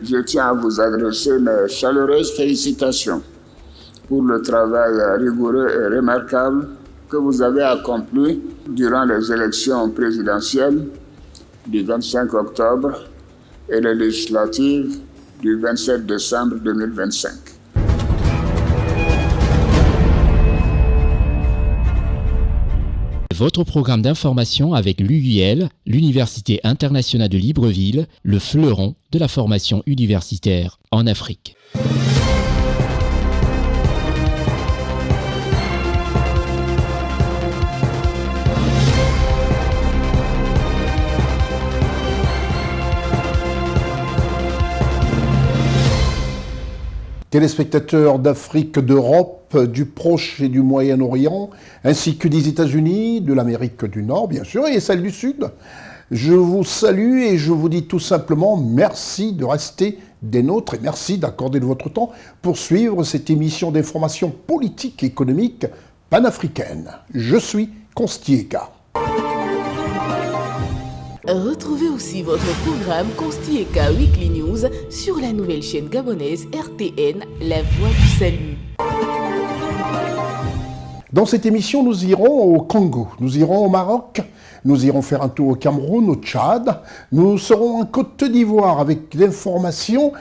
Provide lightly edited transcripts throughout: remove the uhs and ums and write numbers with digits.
Je tiens à vous adresser mes chaleureuses félicitations pour le travail rigoureux et remarquable que vous avez accompli durant les élections présidentielles du 25 octobre et les législatives du 27 décembre 2025. Votre programme d'information avec l'UIL, l'Université internationale de Libreville, le fleuron de la formation universitaire en Afrique. Téléspectateurs d'Afrique, d'Europe, du Proche et du Moyen-Orient, ainsi que des États-Unis, de l'Amérique du Nord, bien sûr, et celle du Sud, je vous salue et je vous dis tout simplement merci de rester des nôtres et merci d'accorder de votre temps pour suivre cette émission d'information politique et économique panafricaine. Je suis Constieka. Retrouvez aussi votre programme Constieka Weekly News sur la nouvelle chaîne gabonaise RTN, La Voix du Salut. Dans cette émission, nous irons au Congo, nous irons au Maroc, nous irons faire un tour au Cameroun, au Tchad, nous serons en Côte d'Ivoire avec l'information.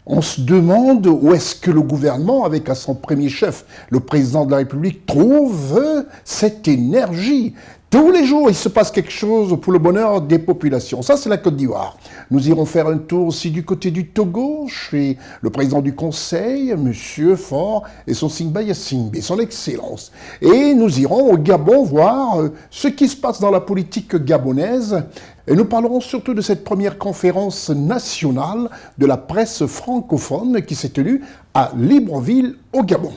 On se demande où est-ce que le gouvernement, avec à son premier chef, le président de la République, trouve cette énergie. Tous les jours, il se passe quelque chose pour le bonheur des populations. Ça, c'est la Côte d'Ivoire. Nous irons faire un tour aussi du côté du Togo, chez le président du Conseil, M. Faure, et son Singba Yassingbe, son Excellence. Et nous irons au Gabon voir ce qui se passe dans la politique gabonaise. Et nous parlerons surtout de cette première conférence nationale de la presse francophone qui s'est tenue à Libreville, au Gabon.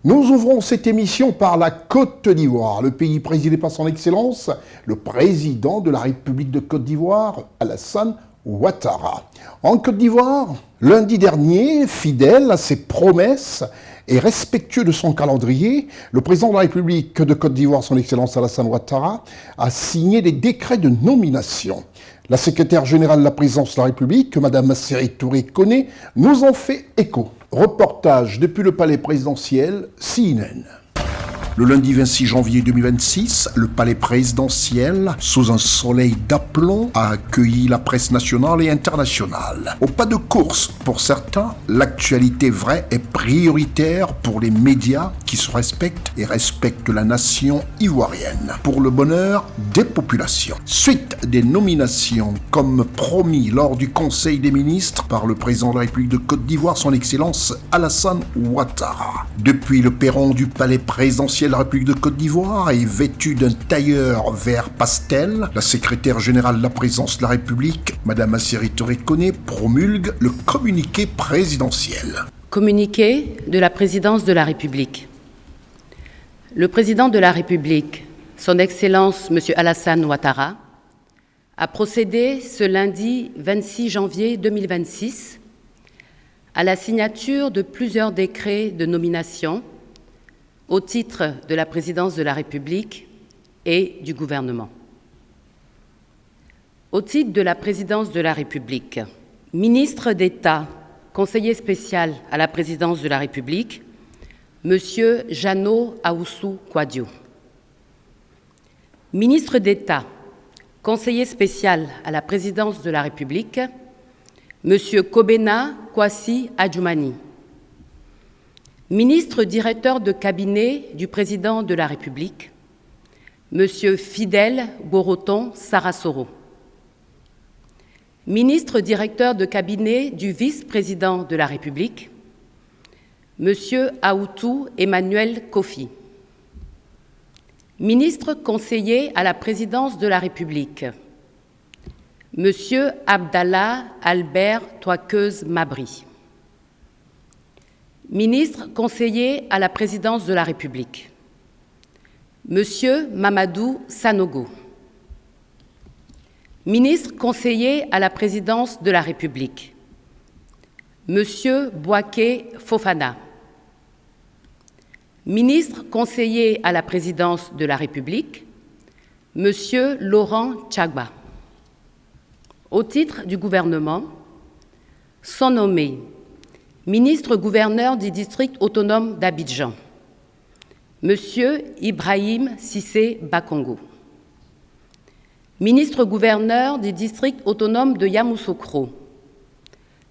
Nous ouvrons cette émission par la Côte d'Ivoire, le pays présidé par son Excellence, le président de la République de Côte d'Ivoire, Alassane Ouattara. En Côte d'Ivoire, lundi dernier, fidèle à ses promesses et respectueux de son calendrier, le président de la République de Côte d'Ivoire, son Excellence Alassane Ouattara, a signé des décrets de nomination. La secrétaire générale de la présidence de la République, Mme Masseri Touré Koné, nous en fait écho. Reportage depuis le palais présidentiel, CNN. Le lundi 26 janvier 2026, le palais présidentiel, sous un soleil d'aplomb, a accueilli la presse nationale et internationale. Au pas de course, pour certains, l'actualité vraie est prioritaire pour les médias qui se respectent et respectent la nation ivoirienne, pour le bonheur des populations. Suite des nominations, comme promis lors du Conseil des ministres par le président de la République de Côte d'Ivoire, son Excellence Alassane Ouattara. Depuis le perron du palais présidentiel, la République de Côte d'Ivoire est vêtue d'un tailleur vert pastel. La secrétaire générale de la présidence de la République, Mme Masseri Touré Koné, promulgue le communiqué présidentiel. Communiqué de la présidence de la République. Le président de la République, son Excellence M. Alassane Ouattara, a procédé ce lundi 26 janvier 2026 à la signature de plusieurs décrets de nomination au titre de la présidence de la République et du gouvernement. Au titre de la présidence de la République, ministre d'État, conseiller spécial à la présidence de la République, M. Jeannot Ahoussou Kouadio. Ministre d'État, conseiller spécial à la présidence de la République, M. Kobena Kwasi Adjoumani. Ministre directeur de cabinet du président de la République, M. Fidèle Boroton Sarasoro. Ministre directeur de cabinet du vice-président de la République, M. Aoutou Emmanuel Kofi. Ministre conseiller à la présidence de la République, M. Abdallah Albert Toaqueuse Mabri. Ministre conseiller à la présidence de la République, M. Mamadou Sanogo. Ministre conseiller à la présidence de la République, M. Bouaké Fofana. Ministre conseiller à la présidence de la République, M. Laurent Tchagba. Au titre du gouvernement, sont nommés ministre-gouverneur du district autonome d'Abidjan, M. Ibrahim Cissé Bakongo, ministre-gouverneur du district autonome de Yamoussoukro,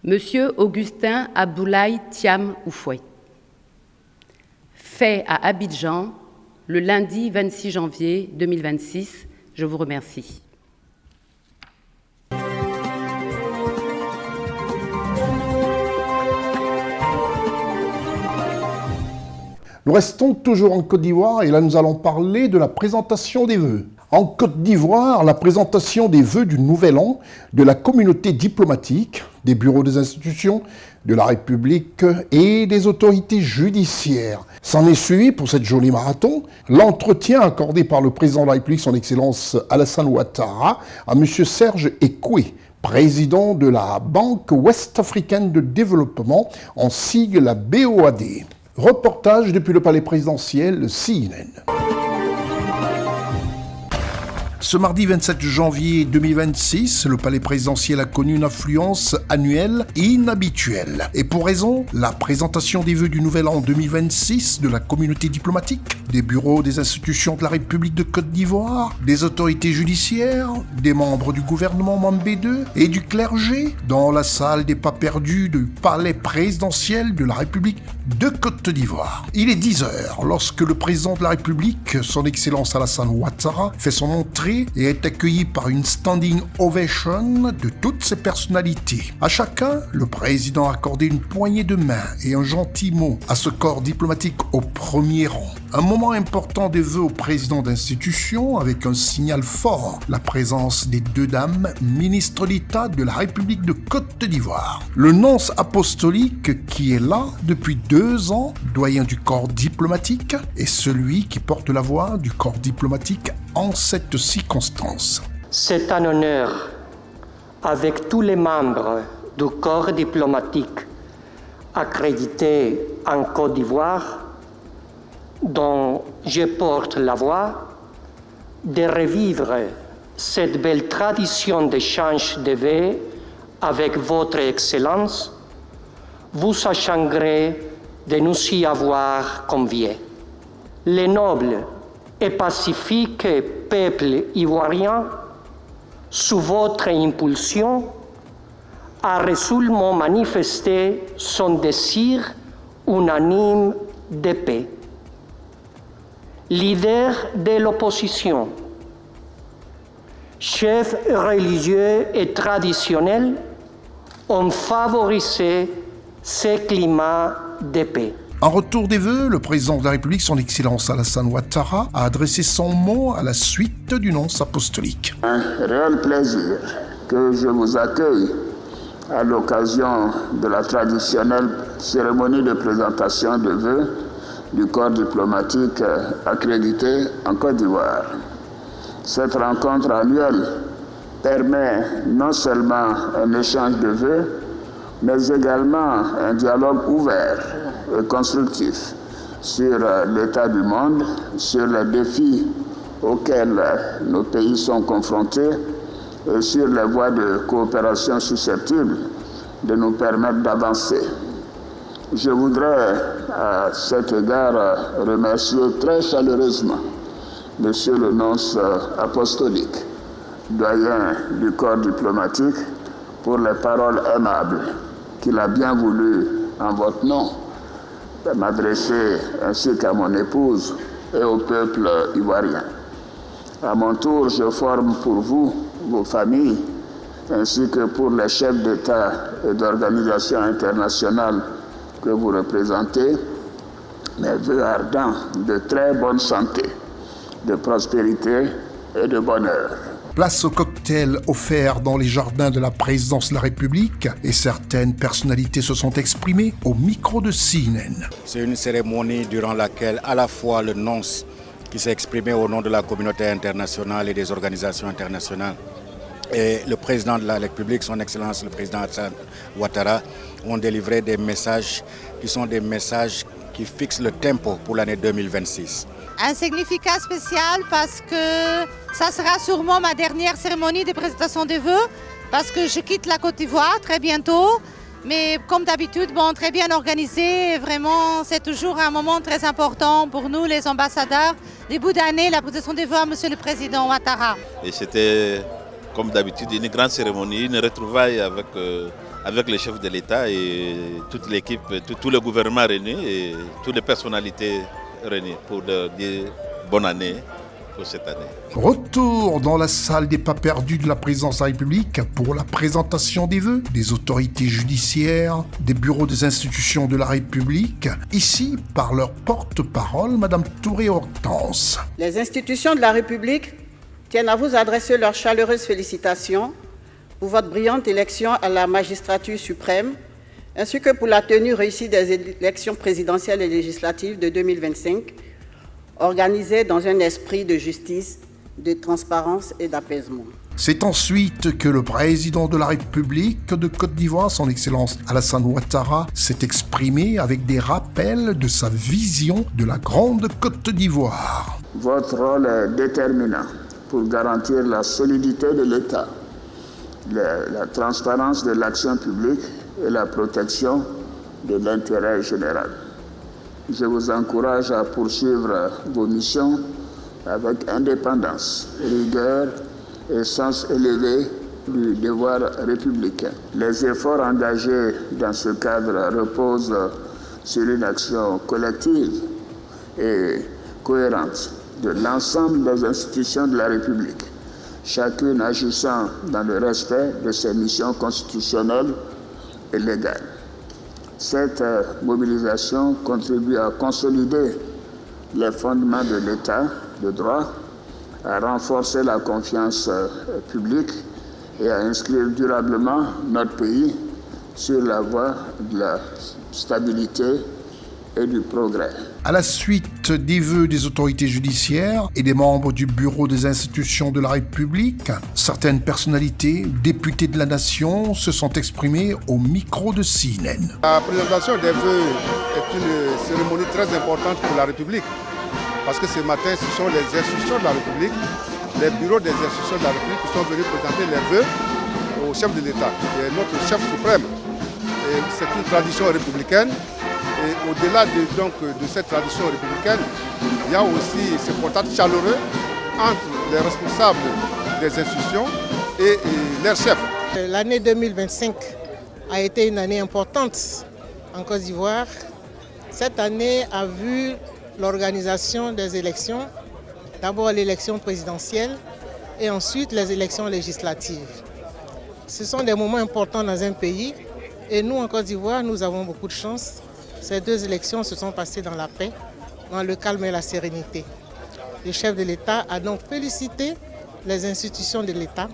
M. Augustin Abdoulaye Thiam Oufoué. Fait à Abidjan le lundi 26 janvier 2026. Je vous remercie. Nous restons toujours en Côte d'Ivoire et là nous allons parler de la présentation des vœux. En Côte d'Ivoire, la présentation des vœux du Nouvel An de la communauté diplomatique, des bureaux des institutions de la République et des autorités judiciaires. S'en est suivi pour cette journée marathon l'entretien accordé par le président de la République, son Excellence Alassane Ouattara, à M. Serge Ekoué, président de la Banque ouest-africaine de développement, en sigle la BOAD. Reportage depuis le palais présidentiel, le CNN. Ce mardi 27 janvier 2026, le palais présidentiel a connu une affluence annuelle inhabituelle. Et pour raison, la présentation des vœux du Nouvel An 2026 de la communauté diplomatique, des bureaux des institutions de la République de Côte d'Ivoire, des autorités judiciaires, des membres du gouvernement Mambé II et du clergé dans la salle des pas perdus du palais présidentiel de la République de Côte d'Ivoire. Il est 10h lorsque le président de la République, son Excellence Alassane Ouattara, fait son entrée et est accueilli par une standing ovation de toutes ses personnalités. À chacun, le président a accordé une poignée de main et un gentil mot à ce corps diplomatique au premier rang. Un moment important des vœux au président d'institution avec un signal fort, la présence des deux dames, ministres d'État de la République de Côte d'Ivoire. Le nonce apostolique qui est là depuis 2 ans, doyen du corps diplomatique, et celui qui porte la voix du corps diplomatique en cette circonstance. C'est un honneur, avec tous les membres du corps diplomatique accrédité en Côte d'Ivoire, dont je porte la voix, de revivre cette belle tradition d'échange de vœux avec votre Excellence, vous sachant gré de nous y avoir conviés. Les nobles et pacifique peuple ivoirien, sous votre impulsion, a résolument manifesté son désir unanime de paix. Leader de l'opposition, chefs religieux et traditionnels ont favorisé ce climat de paix. En retour des vœux, le président de la République, son Excellence Alassane Ouattara, a adressé son mot à la suite du nonce apostolique. Un réel plaisir que je vous accueille à l'occasion de la traditionnelle cérémonie de présentation de vœux du corps diplomatique accrédité en Côte d'Ivoire. Cette rencontre annuelle permet non seulement un échange de vœux, mais également un dialogue ouvert et constructif sur l'état du monde, sur les défis auxquels nos pays sont confrontés et sur les voies de coopération susceptibles de nous permettre d'avancer. Je voudrais à cet égard remercier très chaleureusement Monsieur le nonce apostolique, doyen du corps diplomatique, pour les paroles aimables qu'il a bien voulu, en votre nom, m'adresser ainsi qu'à mon épouse et au peuple ivoirien. À mon tour, je forme pour vous, vos familles, ainsi que pour les chefs d'État et d'organisations internationales que vous représentez, mes vœux ardents de très bonne santé, de prospérité et de bonheur. Place au cocktail offert dans les jardins de la présidence de la République et certaines personnalités se sont exprimées au micro de CNN. C'est une cérémonie durant laquelle à la fois le nonce qui s'est exprimé au nom de la communauté internationale et des organisations internationales et le président de la République, son Excellence le président Alassane Ouattara, ont délivré des messages qui sont des messages qui fixent le tempo pour l'année 2026. Un significat spécial parce que ça sera sûrement ma dernière cérémonie de présentation des vœux parce que je quitte la Côte d'Ivoire très bientôt. Mais comme d'habitude, très bien organisé. Vraiment, c'est toujours un moment très important pour nous, les ambassadeurs. Début d'année, la présentation des voix à Monsieur le Président Ouattara. Et c'était, comme d'habitude, une grande cérémonie, une retrouvaille avec le chef de l'État et toute l'équipe, tout le gouvernement réuni et toutes les personnalités réunies pour dire bonne année. Cette année. Retour dans la salle des pas perdus de la présidence de la République pour la présentation des vœux des autorités judiciaires, des bureaux des institutions de la République, ici par leur porte-parole, Madame Touré-Hortense. Les institutions de la République tiennent à vous adresser leurs chaleureuses félicitations pour votre brillante élection à la magistrature suprême, ainsi que pour la tenue réussie des élections présidentielles et législatives de 2025, organisé dans un esprit de justice, de transparence et d'apaisement. C'est ensuite que le président de la République de Côte d'Ivoire, son Excellence Alassane Ouattara, s'est exprimé avec des rappels de sa vision de la grande Côte d'Ivoire. Votre rôle est déterminant pour garantir la solidité de l'État, la transparence de l'action publique et la protection de l'intérêt général. Je vous encourage à poursuivre vos missions avec indépendance, rigueur et sens élevé du devoir républicain. Les efforts engagés dans ce cadre reposent sur une action collective et cohérente de l'ensemble des institutions de la République, chacune agissant dans le respect de ses missions constitutionnelles et légales. Cette mobilisation contribue à consolider les fondements de l'État de droit, à renforcer la confiance publique et à inscrire durablement notre pays sur la voie de la stabilité et du progrès. À la suite des vœux des autorités judiciaires et des membres du bureau des institutions de la République, certaines personnalités, députés de la nation, se sont exprimées au micro de CNN. La présentation des vœux est une cérémonie très importante pour la République, parce que ce matin, ce sont les institutions de la République, les bureaux des institutions de la République qui sont venus présenter les vœux au chef de l'État, qui est notre chef suprême. Et c'est une tradition républicaine. Et au-delà de cette tradition républicaine, il y a aussi ce contact chaleureux entre les responsables des institutions et leurs chefs. L'année 2025 a été une année importante en Côte d'Ivoire. Cette année a vu l'organisation des élections, d'abord l'élection présidentielle et ensuite les élections législatives. Ce sont des moments importants dans un pays et nous en Côte d'Ivoire, nous avons beaucoup de chance. Ces deux élections se sont passées dans la paix, dans le calme et la sérénité. Le chef de l'État a donc félicité les institutions de l'État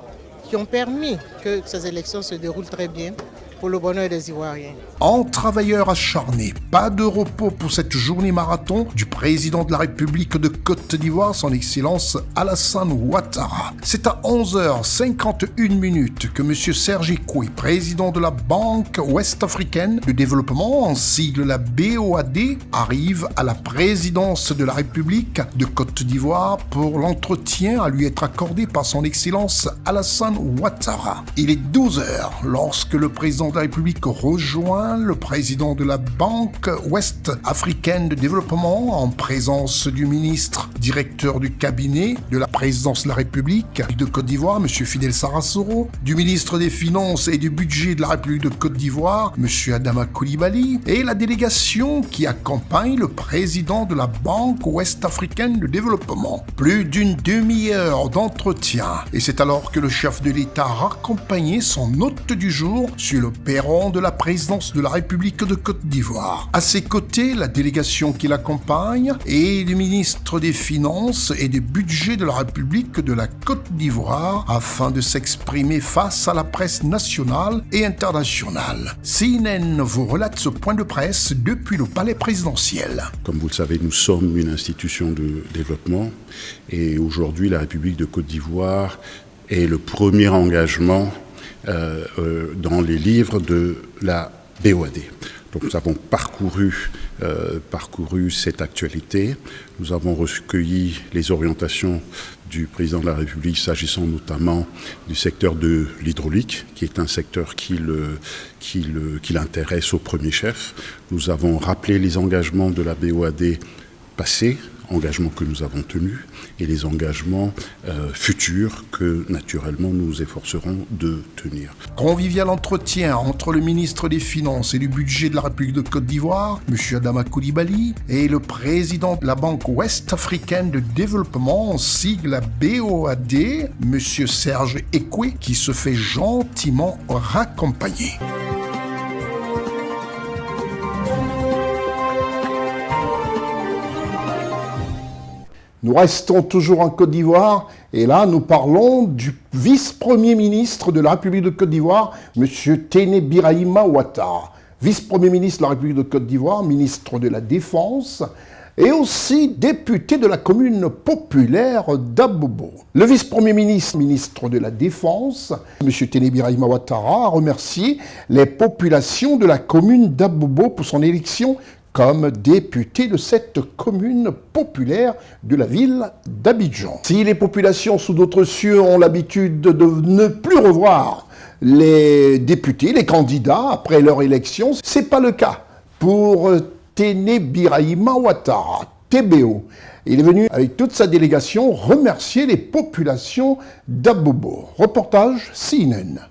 qui ont permis que ces élections se déroulent très bien pour le bonheur des Ivoiriens. En travailleur acharné, pas de repos pour cette journée marathon du président de la République de Côte d'Ivoire, son Excellence Alassane Ouattara. C'est à 11h51 que M. Serge Ekoué, président de la Banque ouest-africaine de développement, en sigle la BOAD, arrive à la présidence de la République de Côte d'Ivoire pour l'entretien à lui être accordé par son Excellence Alassane Ouattara. Il est 12h lorsque le président de la République rejoint le président de la Banque ouest-africaine de développement en présence du ministre directeur du cabinet de la présidence de la République de Côte d'Ivoire, M. Fidel Sarasoro, du ministre des Finances et du budget de la République de Côte d'Ivoire, M. Adama Coulibaly, et la délégation qui accompagne le président de la Banque ouest-africaine de développement. Plus d'une demi-heure d'entretien, et c'est alors que le chef de l'État a accompagné son hôte du jour sur le perron de la présidence de la République de Côte d'Ivoire. À ses côtés, la délégation qui l'accompagne et le ministre des Finances et du budget de la République de la Côte d'Ivoire afin de s'exprimer face à la presse nationale et internationale. CNN vous relate ce point de presse depuis le palais présidentiel. Comme vous le savez, nous sommes une institution de développement et aujourd'hui la République de Côte d'Ivoire est le premier engagement dans les livres de la BOAD. Donc nous avons parcouru cette actualité. Nous avons recueilli les orientations du président de la République s'agissant notamment du secteur de l'hydraulique, qui est un secteur qui l'intéresse au premier chef. Nous avons rappelé les engagements de la BOAD passés, engagements que nous avons tenus, et les engagements futurs que, naturellement, nous nous efforcerons de tenir. Convivial entretien entre le ministre des Finances et du Budget de la République de Côte d'Ivoire, M. Adama Coulibaly, et le président de la Banque ouest-africaine de développement, sigle BOAD, M. Serge Ekwe, qui se fait gentiment raccompagner. Nous restons toujours en Côte d'Ivoire et là nous parlons du vice-premier ministre de la République de Côte d'Ivoire, M. Téné Birahima Ouattara. Vice-premier ministre de la République de Côte d'Ivoire, ministre de la Défense et aussi député de la commune populaire d'Abobo. Le vice-premier ministre, ministre de la Défense, M. Téné Birahima Ouattara, a remercié les populations de la commune d'Abobo pour son élection comme député de cette commune populaire de la ville d'Abidjan. Si les populations sous d'autres cieux ont l'habitude de ne plus revoir les députés, les candidats après leur élection, c'est pas le cas pour Téné Birahima Ouattara, TBO. Il est venu avec toute sa délégation remercier les populations d'Abobo. Reportage CNN.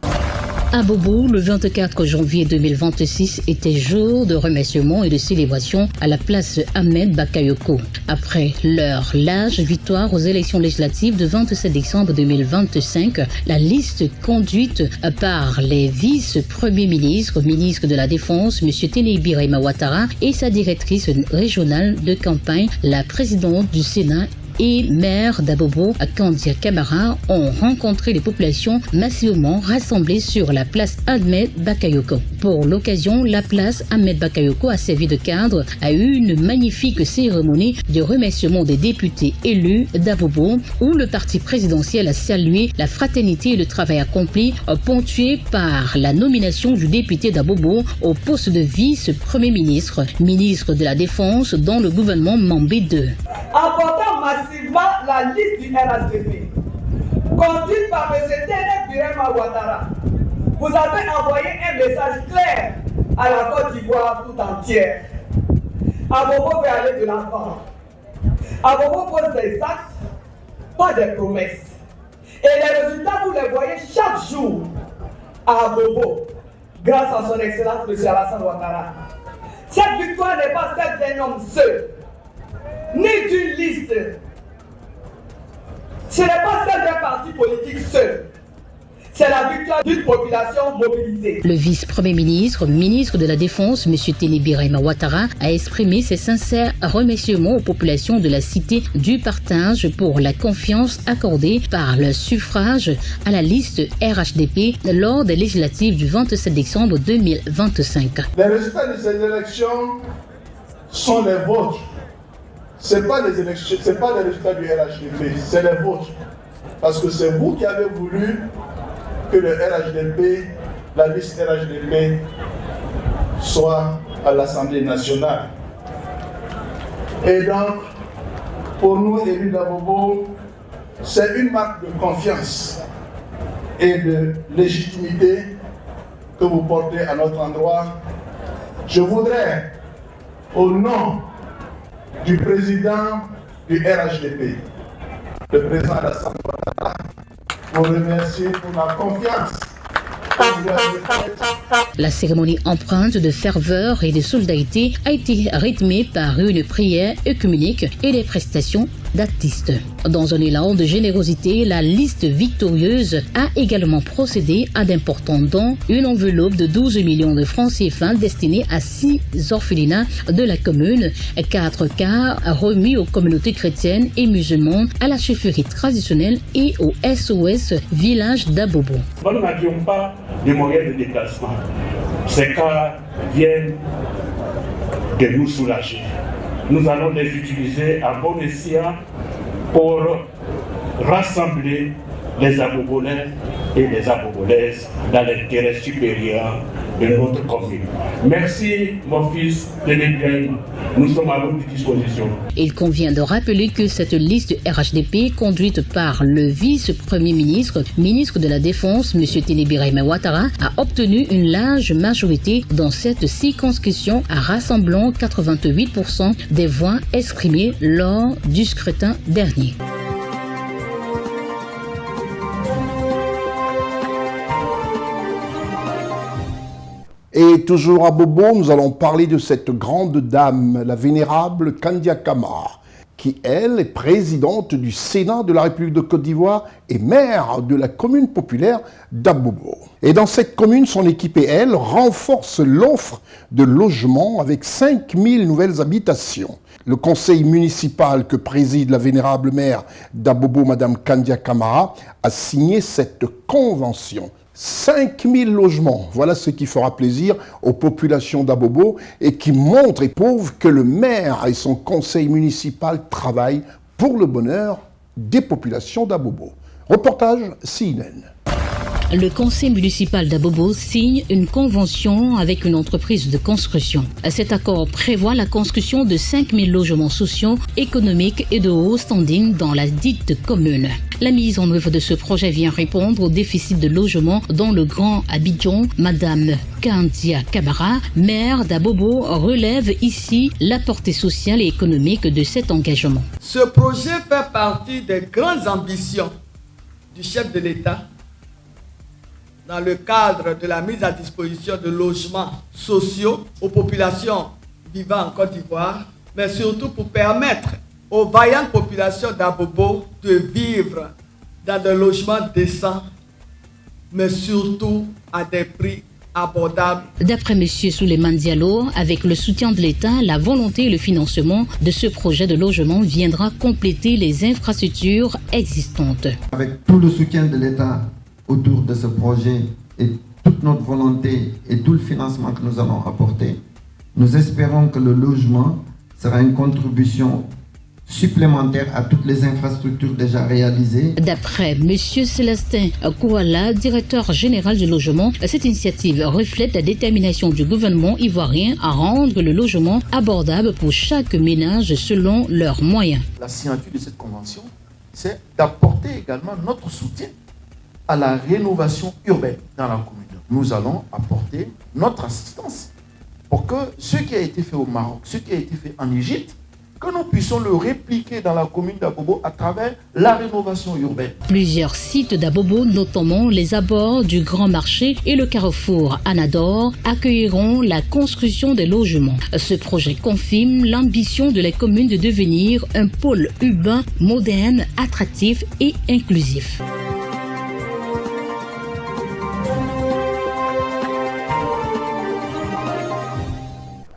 À Bobo, le 24 janvier 2026 était jour de remerciement et de célébration à la place Ahmed Bakayoko. Après leur large victoire aux élections législatives du 27 décembre 2025, la liste conduite par les vice-premiers ministres, ministre de la Défense, M. Téné Birahima Ouattara, et sa directrice régionale de campagne, la présidente du Sénat et maire d'Abobo, Kandia Kamara, ont rencontré les populations massivement rassemblées sur la place Ahmed Bakayoko. Pour l'occasion, la place Ahmed Bakayoko a servi de cadre à une magnifique cérémonie de remerciement des députés élus d'Abobo, où le parti présidentiel a salué la fraternité et le travail accompli, ponctué par la nomination du député d'Abobo au poste de vice-premier ministre, ministre de la Défense dans le gouvernement Mambé II. Apportant massivement la liste du RHDP, conduite par M. Téné Birahima Ouattara, vous avez envoyé un message clair à la Côte d'Ivoire tout entière. Abobo veut aller de l'avant. Abobo pose des actes, pas des promesses. Et les résultats, vous les voyez chaque jour à Abobo, grâce à son excellence M. Alassane Ouattara. Cette victoire n'est pas celle d'un homme seul, ni d'une liste. Ce n'est pas celle d'un parti politique seul. C'est la victoire d'une population mobilisée. Le vice-premier ministre, ministre de la Défense, M. Téné Birahima Ouattara, a exprimé ses sincères remerciements aux populations de la cité du partage pour la confiance accordée par le suffrage à la liste RHDP lors des législatives du 27 décembre 2025. Les résultats de ces élections sont les vôtres. Ce n'est pas les élections, c'est pas les résultats du RHDP, c'est les vôtres. Parce que c'est vous qui avez voulu que le RHDP, la liste RHDP, soit à l'Assemblée nationale. Et donc, pour nous, élus d'Abobo, c'est une marque de confiance et de légitimité que vous portez à notre endroit. Je voudrais, au nom du président du RHDP, le président Alassane Ouattara, vous remercier pour la confiance que vous avez faite. La cérémonie empreinte de ferveur et de solidarité a été rythmée par une prière œcuménique et des prestations d'artistes. Dans un élan de générosité, la liste victorieuse a également procédé à d'importants dons, une enveloppe de 12 millions de francs CFA destinée à 6 orphelinats de la commune, 4 quarts remis aux communautés chrétiennes et musulmanes, à la chefferie traditionnelle et au SOS village d'Abobo. Nous n'avions pas de moyens de déplacement. Ces cas viennent de nous soulager. Nous allons les utiliser à bon escient pour rassembler les Abobolais et des Abobolaises dans l'intérêt supérieur de notre commune. Merci, mon fils Ténébré. Nous sommes à votre disposition. Il convient de rappeler que cette liste RHDP, conduite par le vice-premier ministre, ministre de la Défense, M. Ténébré Ouattara, a obtenu une large majorité dans cette circonscription, rassemblant 88% des voix exprimées lors du scrutin dernier. Et toujours à Bobo, nous allons parler de cette grande dame, la vénérable Kandia Camara, qui, elle, est présidente du Sénat de la République de Côte d'Ivoire et maire de la commune populaire d'Abobo. Et dans cette commune, son équipe et elle renforcent l'offre de logements avec 5000 nouvelles habitations. Le conseil municipal que préside la vénérable maire d'Abobo, Madame Kandia Camara, a signé cette convention. 5000 logements, voilà ce qui fera plaisir aux populations d'Abobo et qui montre et prouve que le maire et son conseil municipal travaillent pour le bonheur des populations d'Abobo. Reportage CNN. Le conseil municipal d'Abobo signe une convention avec une entreprise de construction. Cet accord prévoit la construction de 5000 logements sociaux, économiques et de haut standing dans la dite commune. La mise en œuvre de ce projet vient répondre au déficit de logement dont le Grand Abidjan, Madame Kandia Camara, maire d'Abobo, relève ici la portée sociale et économique de cet engagement. Ce projet fait partie des grandes ambitions du chef de l'État dans le cadre de la mise à disposition de logements sociaux aux populations vivant en Côte d'Ivoire, mais surtout pour permettre aux vaillantes populations d'Abobo de vivre dans des logements décents, mais surtout à des prix abordables. D'après M. Souleymane Diallo, avec le soutien de l'État, la volonté et le financement de ce projet de logement viendra compléter les infrastructures existantes. Avec tout le soutien de l'État autour de ce projet et toute notre volonté et tout le financement que nous allons apporter, nous espérons que le logement sera une contribution supplémentaire à toutes les infrastructures déjà réalisées. D'après M. Célestin Kouala, directeur général du logement, cette initiative reflète la détermination du gouvernement ivoirien à rendre le logement abordable pour chaque ménage selon leurs moyens. La signature de cette convention, c'est d'apporter également notre soutien à la rénovation urbaine dans la commune. Nous allons apporter notre assistance pour que ce qui a été fait au Maroc, ce qui a été fait en Égypte, que nous puissions le répliquer dans la commune d'Abobo à travers la rénovation urbaine. Plusieurs sites d'Abobo, notamment les abords du Grand Marché et le carrefour Anador, accueilleront la construction des logements. Ce projet confirme l'ambition de la commune de devenir un pôle urbain moderne, attractif et inclusif.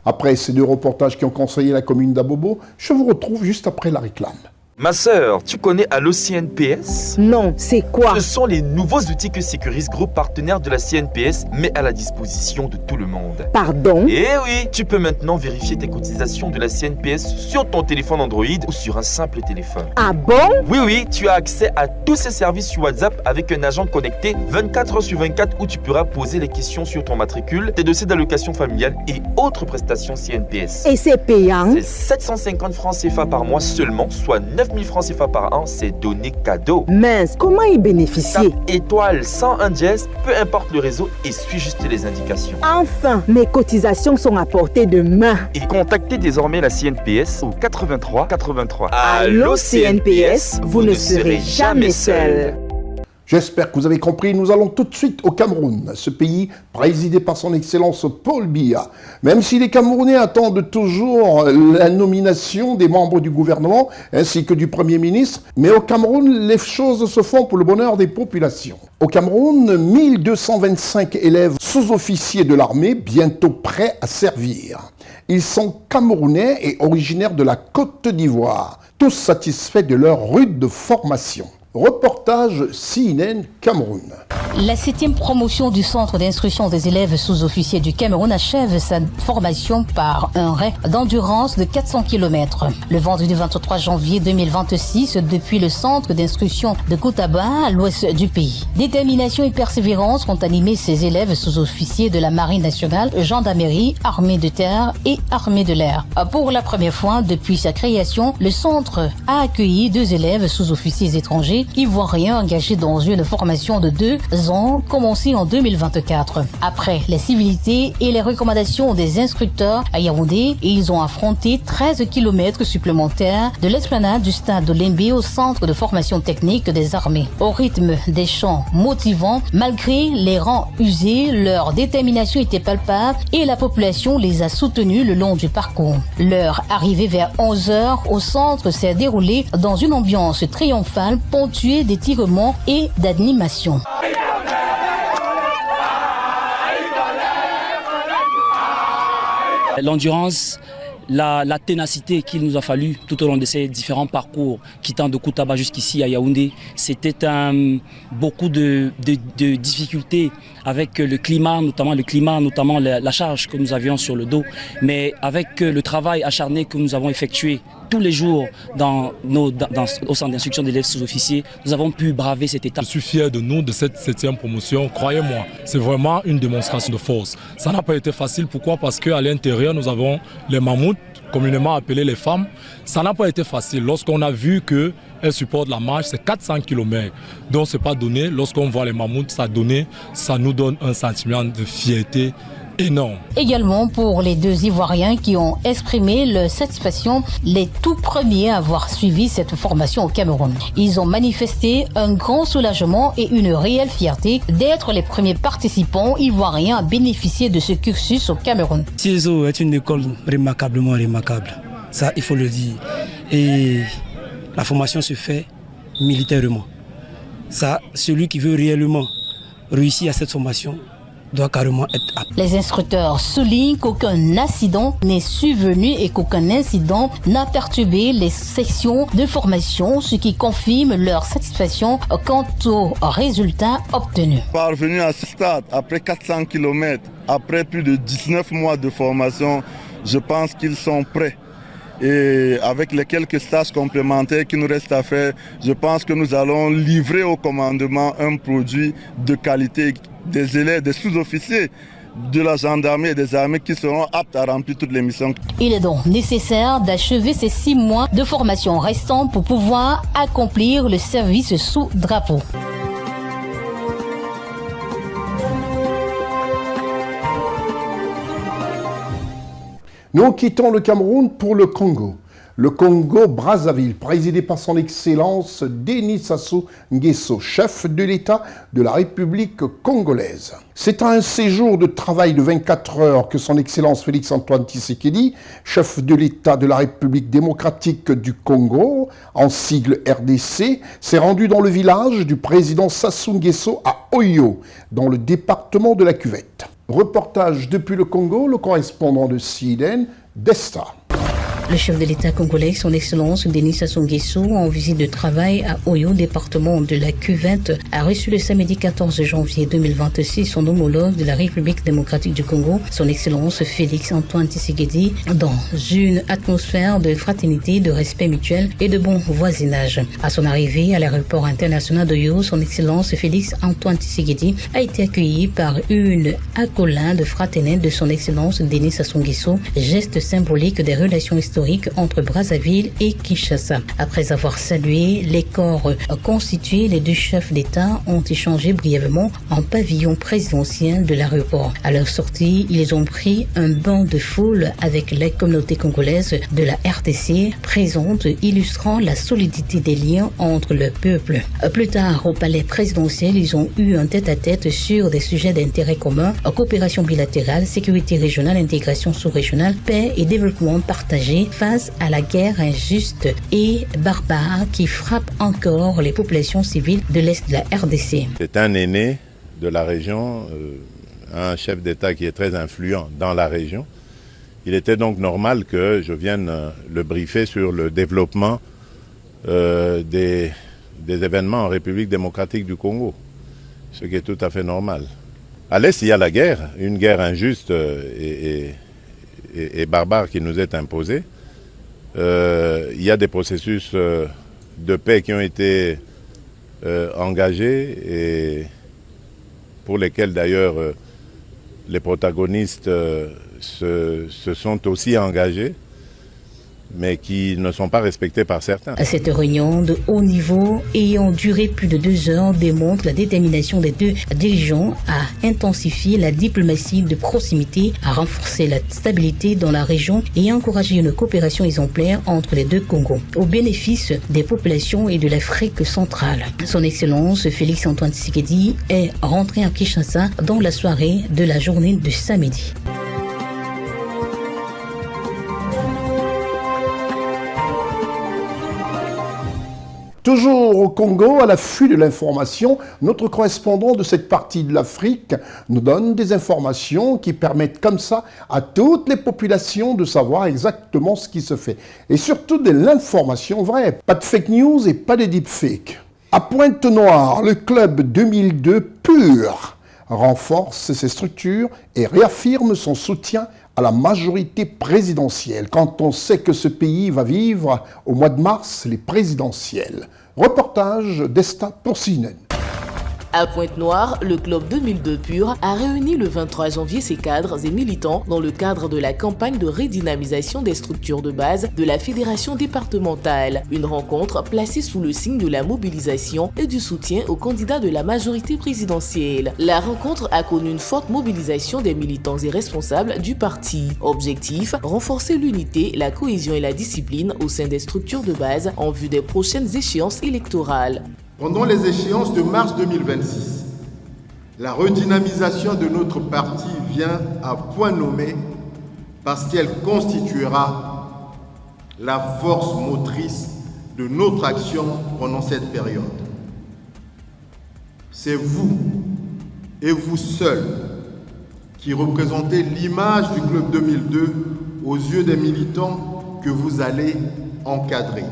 Après ces deux reportages qui ont conseillé la commune d'Abobo, je vous retrouve juste après la réclame. Ma sœur, tu connais Allo CNPS? Non, c'est quoi? Ce sont les nouveaux outils que Securis Group, partenaire de la CNPS, met à la disposition de tout le monde. Pardon? Eh oui, tu peux maintenant vérifier tes cotisations de la CNPS sur ton téléphone Android ou sur un simple téléphone. Ah bon? Oui, tu as accès à tous ces services sur WhatsApp avec un agent connecté 24 heures sur 24 où tu pourras poser les questions sur ton matricule, tes dossiers d'allocation familiale et autres prestations CNPS. Et c'est payant? C'est 750 francs CFA par mois seulement, soit 9 000 francs CFA par an, c'est donné cadeau. Mince, comment y bénéficier? Tape étoile 101 dièse, peu importe le réseau et suis juste les indications. Enfin, mes cotisations sont à portée de main. Et contactez désormais la CNPS au 83 83. Allô CNPS, vous ne serez jamais seul. J'espère que vous avez compris, nous allons tout de suite au Cameroun, ce pays présidé par son Excellence Paul Biya. Même si les Camerounais attendent toujours la nomination des membres du gouvernement ainsi que du Premier ministre, mais au Cameroun, les choses se font pour le bonheur des populations. Au Cameroun, 1225 élèves sous-officiers de l'armée bientôt prêts à servir. Ils sont camerounais et originaires de la Côte d'Ivoire, tous satisfaits de leur rude formation. Reportage CNN Cameroun. La 7e promotion du centre d'instruction des élèves sous-officiers du Cameroun achève sa formation par un raid d'endurance de 400 km. Le vendredi 23 janvier 2026, depuis le centre d'instruction de Koutaba, à l'ouest du pays. Détermination et persévérance ont animé ces élèves sous-officiers de la Marine nationale, gendarmerie, armée de terre et armée de l'air. Pour la première fois depuis sa création, le centre a accueilli 2 élèves sous-officiers étrangers ivoiriens engagés dans une formation de 2 ans commencée en 2024. Après les civilités et les recommandations des instructeurs à Yaoundé, ils ont affronté 13 km supplémentaires de l'esplanade du stade d'Olembe au centre de formation technique des armées. Au rythme des chants motivants, malgré les rangs usés, leur détermination était palpable et la population les a soutenus le long du parcours. Leur arrivée vers 11h au centre s'est déroulée dans une ambiance triomphale ponctuée d'étirements et d'animation. L'endurance, la ténacité qu'il nous a fallu tout au long de ces différents parcours quittant de Koutaba jusqu'ici à Yaoundé, c'était beaucoup de difficultés avec le climat, notamment la charge que nous avions sur le dos, mais avec le travail acharné que nous avons effectué tous les jours au centre d'instruction d'élèves sous-officiers, nous avons pu braver cette étape. Je suis fier de nous, de cette 7e promotion. Croyez-moi, c'est vraiment une démonstration de force. Ça n'a pas été facile. Pourquoi? Parce qu'à l'intérieur, nous avons les mammouths, communément appelés les femmes. Ça n'a pas été facile. Lorsqu'on a vu qu'elles supportent la marche, c'est 400 km. Donc ce n'est pas donné. Lorsqu'on voit les mammouths, ça nous donne un sentiment de fierté énorme. Également pour les 2 Ivoiriens qui ont exprimé leur satisfaction, les tout premiers à avoir suivi cette formation au Cameroun. Ils ont manifesté un grand soulagement et une réelle fierté d'être les premiers participants ivoiriens à bénéficier de ce cursus au Cameroun. CIESO est une école remarquablement remarquable, ça il faut le dire. Et la formation se fait militairement. Ça, celui qui veut réellement réussir à cette formation doit carrément être apte. Les instructeurs soulignent qu'aucun accident n'est survenu et qu'aucun incident n'a perturbé les sections de formation, ce qui confirme leur satisfaction quant aux résultats obtenus. Parvenus à ce stade, après 400 km, après plus de 19 mois de formation, je pense qu'ils sont prêts. Et avec les quelques stages complémentaires qui nous restent à faire, je pense que nous allons livrer au commandement un produit de qualité, des élèves, des sous-officiers de la gendarmerie et des armées qui seront aptes à remplir toutes les missions. Il est donc nécessaire d'achever ces 6 mois de formation restants pour pouvoir accomplir le service sous drapeau. Nous quittons le Cameroun pour le Congo. Le Congo-Brazzaville, présidé par son Excellence Denis Sassou Nguesso, chef de l'État de la République congolaise. C'est à un séjour de travail de 24 heures que son Excellence Félix-Antoine Tshisekedi, chef de l'État de la République démocratique du Congo, en sigle RDC, s'est rendu dans le village du président Sassou Nguesso à Oyo, dans le département de la Cuvette. Reportage depuis le Congo, le correspondant de CNN, Desta. Le chef de l'État congolais, son Excellence Denis Sassou Nguesso, en visite de travail à Oyo, département de la Cuvette, a reçu le samedi 14 janvier 2026 son homologue de la République démocratique du Congo, son Excellence Félix-Antoine Tshisekedi, dans une atmosphère de fraternité, de respect mutuel et de bon voisinage. À son arrivée à l'aéroport international d'Oyo, son Excellence Félix-Antoine Tshisekedi a été accueilli par une accolade fraternelle de son Excellence Denis Sassou Nguesso, geste symbolique des relations historiques entre Brazzaville et Kinshasa. Après avoir salué les corps constitués, les 2 chefs d'État ont échangé brièvement en pavillon présidentiel de l'aéroport. À leur sortie, ils ont pris un banc de foule avec la communauté congolaise de la RDC présente, illustrant la solidité des liens entre le peuple. Plus tard, au palais présidentiel, ils ont eu un tête-à-tête sur des sujets d'intérêt commun, coopération bilatérale, sécurité régionale, intégration sous-régionale, paix et développement partagé face à la guerre injuste et barbare qui frappe encore les populations civiles de l'Est de la RDC. C'est un aîné de la région, un chef d'État qui est très influent dans la région. Il était donc normal que je vienne le briefer sur le développement des des événements en République démocratique du Congo, ce qui est tout à fait normal. À l'Est, il y a la guerre, une guerre injuste et barbare qui nous est imposée. Il y a des processus de paix qui ont été engagés et pour lesquels d'ailleurs les protagonistes se sont aussi engagés, mais qui ne sont pas respectés par certains. Cette réunion de haut niveau ayant duré plus de 2 heures démontre la détermination des deux dirigeants à intensifier la diplomatie de proximité, à renforcer la stabilité dans la région et à encourager une coopération exemplaire entre les deux Congos, au bénéfice des populations et de l'Afrique centrale. Son Excellence Félix-Antoine Tshisekedi est rentré à Kinshasa dans la soirée de la journée de samedi. Toujours au Congo, à l'affût de l'information, notre correspondant de cette partie de l'Afrique nous donne des informations qui permettent comme ça à toutes les populations de savoir exactement ce qui se fait. Et surtout de l'information vraie, pas de fake news et pas de deepfake. À Pointe-Noire, le club 2002 PUR renforce ses structures et réaffirme son soutien à la majorité présidentielle, quand on sait que ce pays va vivre au mois de mars les présidentielles. Reportage d'Esta Poursinen. À Pointe-Noire, le club 2002 PUR a réuni le 23 janvier ses cadres et militants dans le cadre de la campagne de redynamisation des structures de base de la fédération départementale. Une rencontre placée sous le signe de la mobilisation et du soutien aux candidats de la majorité présidentielle. La rencontre a connu une forte mobilisation des militants et responsables du parti. Objectif, renforcer l'unité, la cohésion et la discipline au sein des structures de base en vue des prochaines échéances électorales. Pendant les échéances de mars 2026, la redynamisation de notre parti vient à point nommé parce qu'elle constituera la force motrice de notre action pendant cette période. C'est vous et vous seuls qui représentez l'image du Club 2002 aux yeux des militants que vous allez encadrer.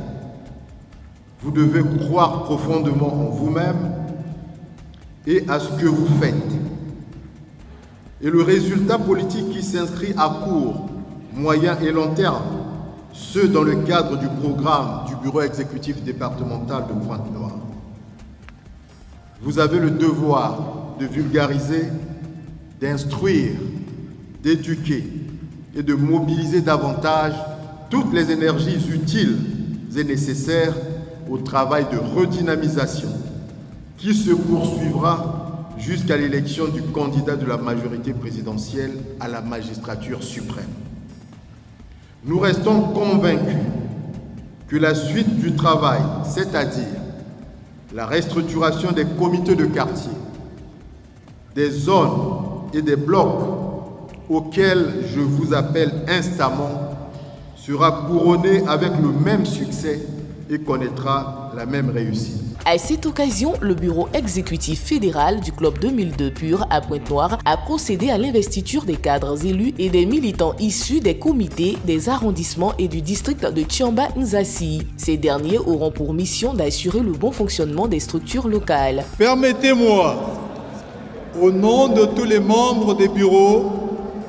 Vous devez croire profondément en vous-même et à ce que vous faites. Et le résultat politique qui s'inscrit à court, moyen et long terme, ce dans le cadre du programme du Bureau exécutif départemental de Pointe-Noire. Vous avez le devoir de vulgariser, d'instruire, d'éduquer et de mobiliser davantage toutes les énergies utiles et nécessaires au travail de redynamisation qui se poursuivra jusqu'à l'élection du candidat de la majorité présidentielle à la magistrature suprême. Nous restons convaincus que la suite du travail, c'est-à-dire la restructuration des comités de quartier, des zones et des blocs auxquels je vous appelle instamment, sera couronnée avec le même succès et connaîtra la même réussite. À cette occasion, le bureau exécutif fédéral du Club 2002 PUR à Pointe-Noire a procédé à l'investiture des cadres élus et des militants issus des comités, des arrondissements et du district de Tchamba-Nzassi. Ces derniers auront pour mission d'assurer le bon fonctionnement des structures locales. Permettez-moi, au nom de tous les membres des bureaux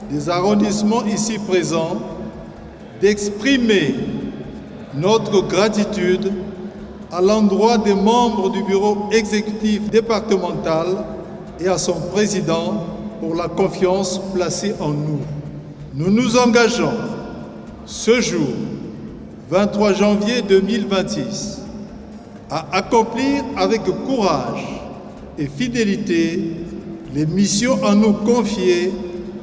des arrondissements ici présents, d'exprimer notre gratitude à l'endroit des membres du bureau exécutif départemental et à son président pour la confiance placée en nous. Nous nous engageons ce jour, 23 janvier 2026, à accomplir avec courage et fidélité les missions à nous confiées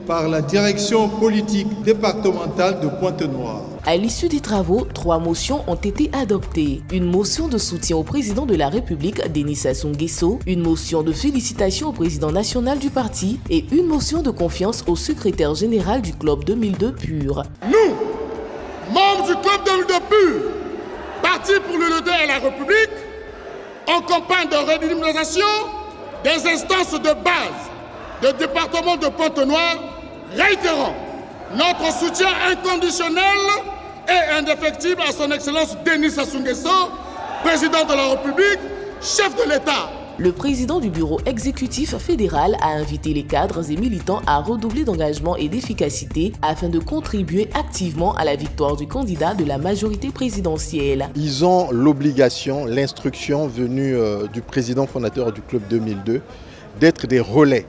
par la direction politique départementale de Pointe-Noire. À l'issue des travaux, 3 motions ont été adoptées. Une motion de soutien au président de la République, Denis Sassou Nguesso, une motion de félicitations au président national du parti et une motion de confiance au secrétaire général du Club 2002 PUR. Nous, membres du Club 2002 PUR, parti pour l'unité et la République, en campagne de redynamisation des instances de base du département de Pointe-Noire, réitérons notre soutien inconditionnel et indéfectible à son Excellence Denis Sassou Nguesso, président de la République, chef de l'État. Le président du bureau exécutif fédéral a invité les cadres et militants à redoubler d'engagement et d'efficacité afin de contribuer activement à la victoire du candidat de la majorité présidentielle. Ils ont l'obligation, l'instruction venue du président fondateur du Club 2002, d'être des relais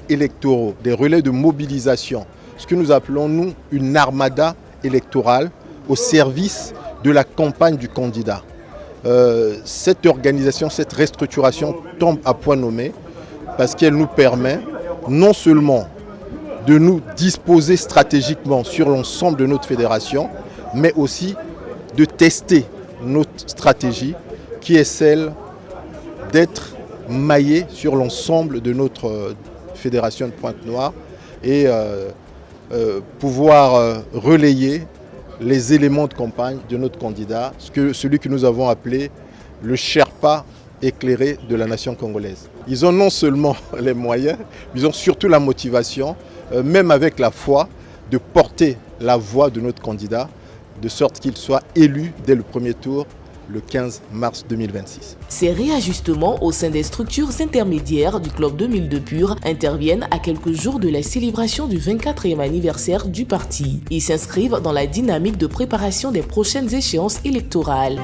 électoraux, des relais de mobilisation. Ce que nous appelons, nous, une armada électorale au service de la campagne du candidat. Cette organisation, cette restructuration tombe à point nommé parce qu'elle nous permet non seulement de nous disposer stratégiquement sur l'ensemble de notre fédération, mais aussi de tester notre stratégie qui est celle d'être maillée sur l'ensemble de notre fédération de Pointe-Noire et pouvoir relayer les éléments de campagne de notre candidat, celui que nous avons appelé le Sherpa éclairé de la nation congolaise. Ils ont non seulement les moyens, mais ils ont surtout la motivation, même avec la foi, de porter la voix de notre candidat, de sorte qu'il soit élu dès le premier tour, le 15 mars 2026. Ces réajustements au sein des structures intermédiaires du Club 2002 Pur interviennent à quelques jours de la célébration du 24e anniversaire du parti. Ils s'inscrivent dans la dynamique de préparation des prochaines échéances électorales.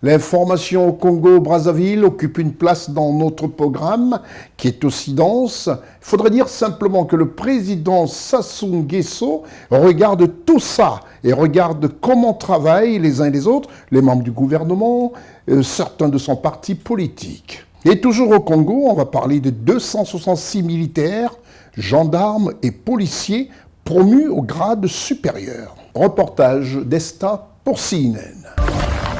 L'information au Congo-Brazzaville occupe une place dans notre programme qui est aussi dense. Il faudrait dire simplement que le président Sassou Nguesso regarde tout ça et regarde comment travaillent les uns et les autres, les membres du gouvernement, certains de son parti politique. Et toujours au Congo, on va parler de 266 militaires, gendarmes et policiers promus au grade supérieur. Reportage d'Esta pour CNN.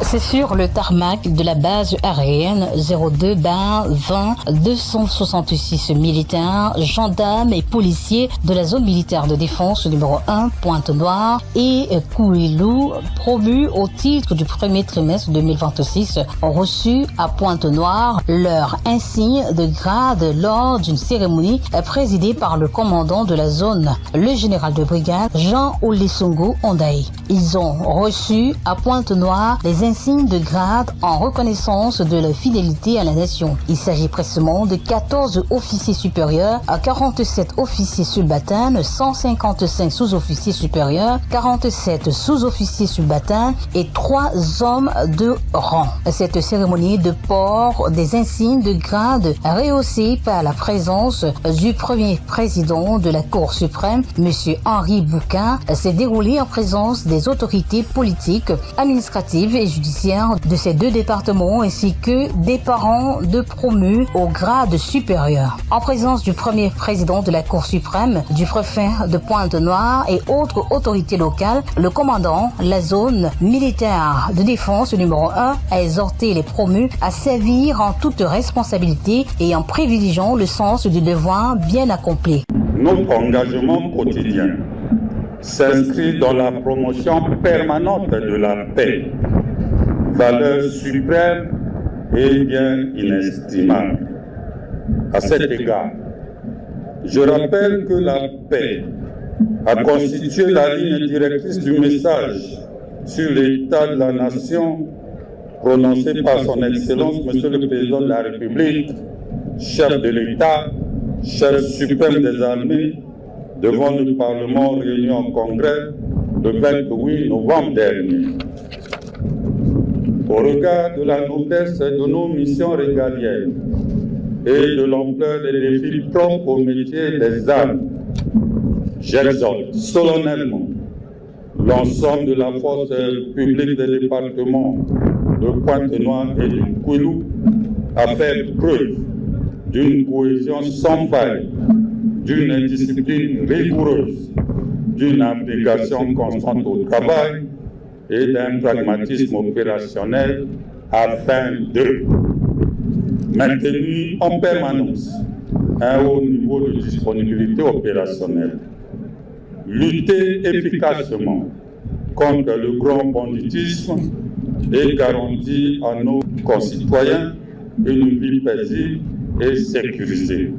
C'est sur le tarmac de la base aérienne 02-20 266 militaires, gendarmes et policiers de la zone militaire de défense numéro 1 Pointe-Noire et Kouilou, promus au titre du premier trimestre 2026, ont reçu à Pointe-Noire leur insigne de grade lors d'une cérémonie présidée par le commandant de la zone, le général de brigade Jean Olesongo Ondaï. Ils ont reçu à Pointe-Noire les insignes de grade en reconnaissance de leur fidélité à la nation. Il s'agit précisément de 14 officiers supérieurs, 47 officiers subalternes, 155 sous-officiers supérieurs, 47 sous-officiers subalternes et 3 hommes de rang. Cette cérémonie de port des insignes de grade rehaussée par la présence du premier président de la Cour suprême, M. Henri Bouquin, s'est déroulée en présence des autorités politiques, administratives et judiciaires de ces deux départements ainsi que des parents de promus au grade supérieur. En présence du premier président de la Cour suprême, du préfet de Pointe-Noire et autres autorités locales, le commandant la zone militaire de défense numéro 1 a exhorté les promus à servir en toute responsabilité et en privilégiant le sens du devoir bien accompli. Notre engagement quotidien s'inscrit dans la promotion permanente de la paix, valeur suprême et bien inestimable. À cet égard, je rappelle que la paix a constitué la ligne directrice du message sur l'état de la nation prononcé par son Excellence, Monsieur le Président de la République, chef de l'État, chef suprême des armées, devant le Parlement réuni en congrès le 28 novembre dernier. Au regard de la noblesse de nos missions régaliennes et de l'ampleur des défis propres au métier des armes, j'exhorte solennellement l'ensemble de la force publique des départements de Pointe-Noire et du Kouilou à faire preuve d'une cohésion sans faille, d'une discipline rigoureuse, d'une implication constante au travail et d'un pragmatisme opérationnel afin de maintenir en permanence un haut niveau de disponibilité opérationnelle, lutter efficacement contre le grand banditisme et garantir à nos concitoyens une vie paisible et sécurisée.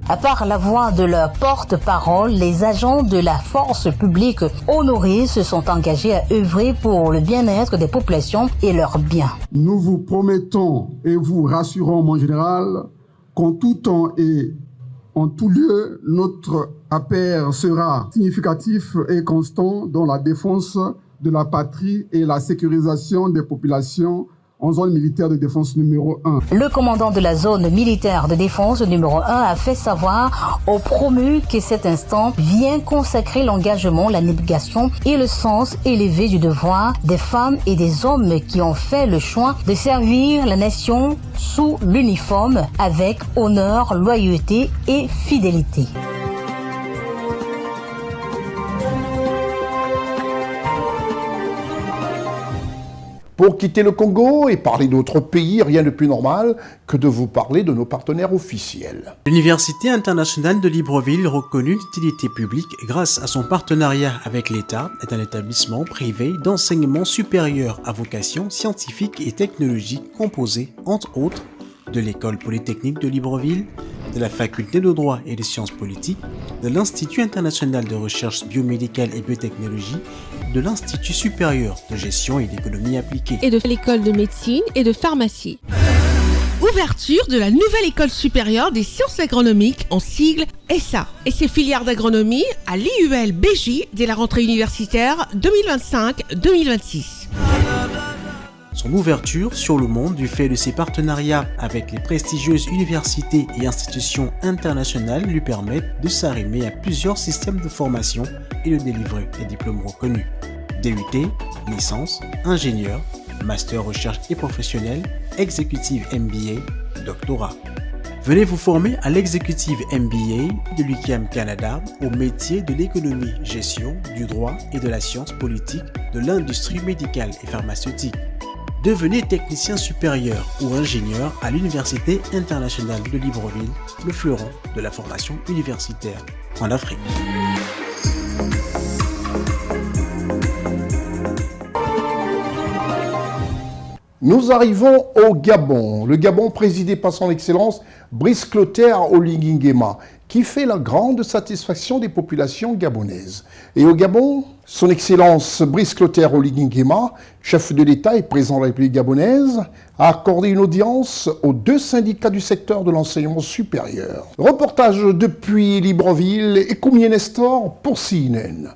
Par la voix de leur porte-parole, les agents de la force publique honorés se sont engagés à œuvrer pour le bien-être des populations et leurs biens. Nous vous promettons et vous rassurons, mon général, qu'en tout temps et en tout lieu, notre appel sera significatif et constant dans la défense de la patrie et la sécurisation des populations en zone militaire de défense numéro 1. Le commandant de la zone militaire de défense numéro 1 a fait savoir aux promus que cet instant vient consacrer l'engagement, la négation et le sens élevé du devoir des femmes et des hommes qui ont fait le choix de servir la nation sous l'uniforme avec honneur, loyauté et fidélité. Pour quitter le Congo et parler d'autres pays, rien de plus normal que de vous parler de nos partenaires officiels. L'Université internationale de Libreville, reconnue d'utilité publique grâce à son partenariat avec l'État, est un établissement privé d'enseignement supérieur à vocation scientifique et technologique composé, entre autres, de l'École polytechnique de Libreville, de la Faculté de droit et des sciences politiques, de l'Institut international de recherche biomédicale et biotechnologie, de l'Institut supérieur de gestion et d'économie appliquée, et de l'École de médecine et de pharmacie. Ouverture de la nouvelle École supérieure des sciences agronomiques, en sigle ESSA, et ses filières d'agronomie à l'IUL BJ dès la rentrée universitaire 2025-2026. Son ouverture sur le monde du fait de ses partenariats avec les prestigieuses universités et institutions internationales lui permettent de s'arrimer à plusieurs systèmes de formation et de délivrer des diplômes reconnus. DUT, licence, ingénieur, master recherche et professionnel, exécutive MBA, doctorat. Venez vous former à l'exécutive MBA de l'UQAM Canada au métier de l'économie, gestion, du droit et de la science politique de l'industrie médicale et pharmaceutique. Devenez technicien supérieur ou ingénieur à l'Université internationale de Libreville, le fleuron de la formation universitaire en Afrique. Nous arrivons au Gabon. Le Gabon présidé par son Excellence Brice Clotaire Oligui Nguema, qui fait la grande satisfaction des populations gabonaises. Et au Gabon, son Excellence Brice Clotaire Oligui Nguema, chef de l'État et président de la République gabonaise, a accordé une audience aux 2 syndicats du secteur de l'enseignement supérieur. Reportage depuis Libreville et Koumie Nestor pour CNN.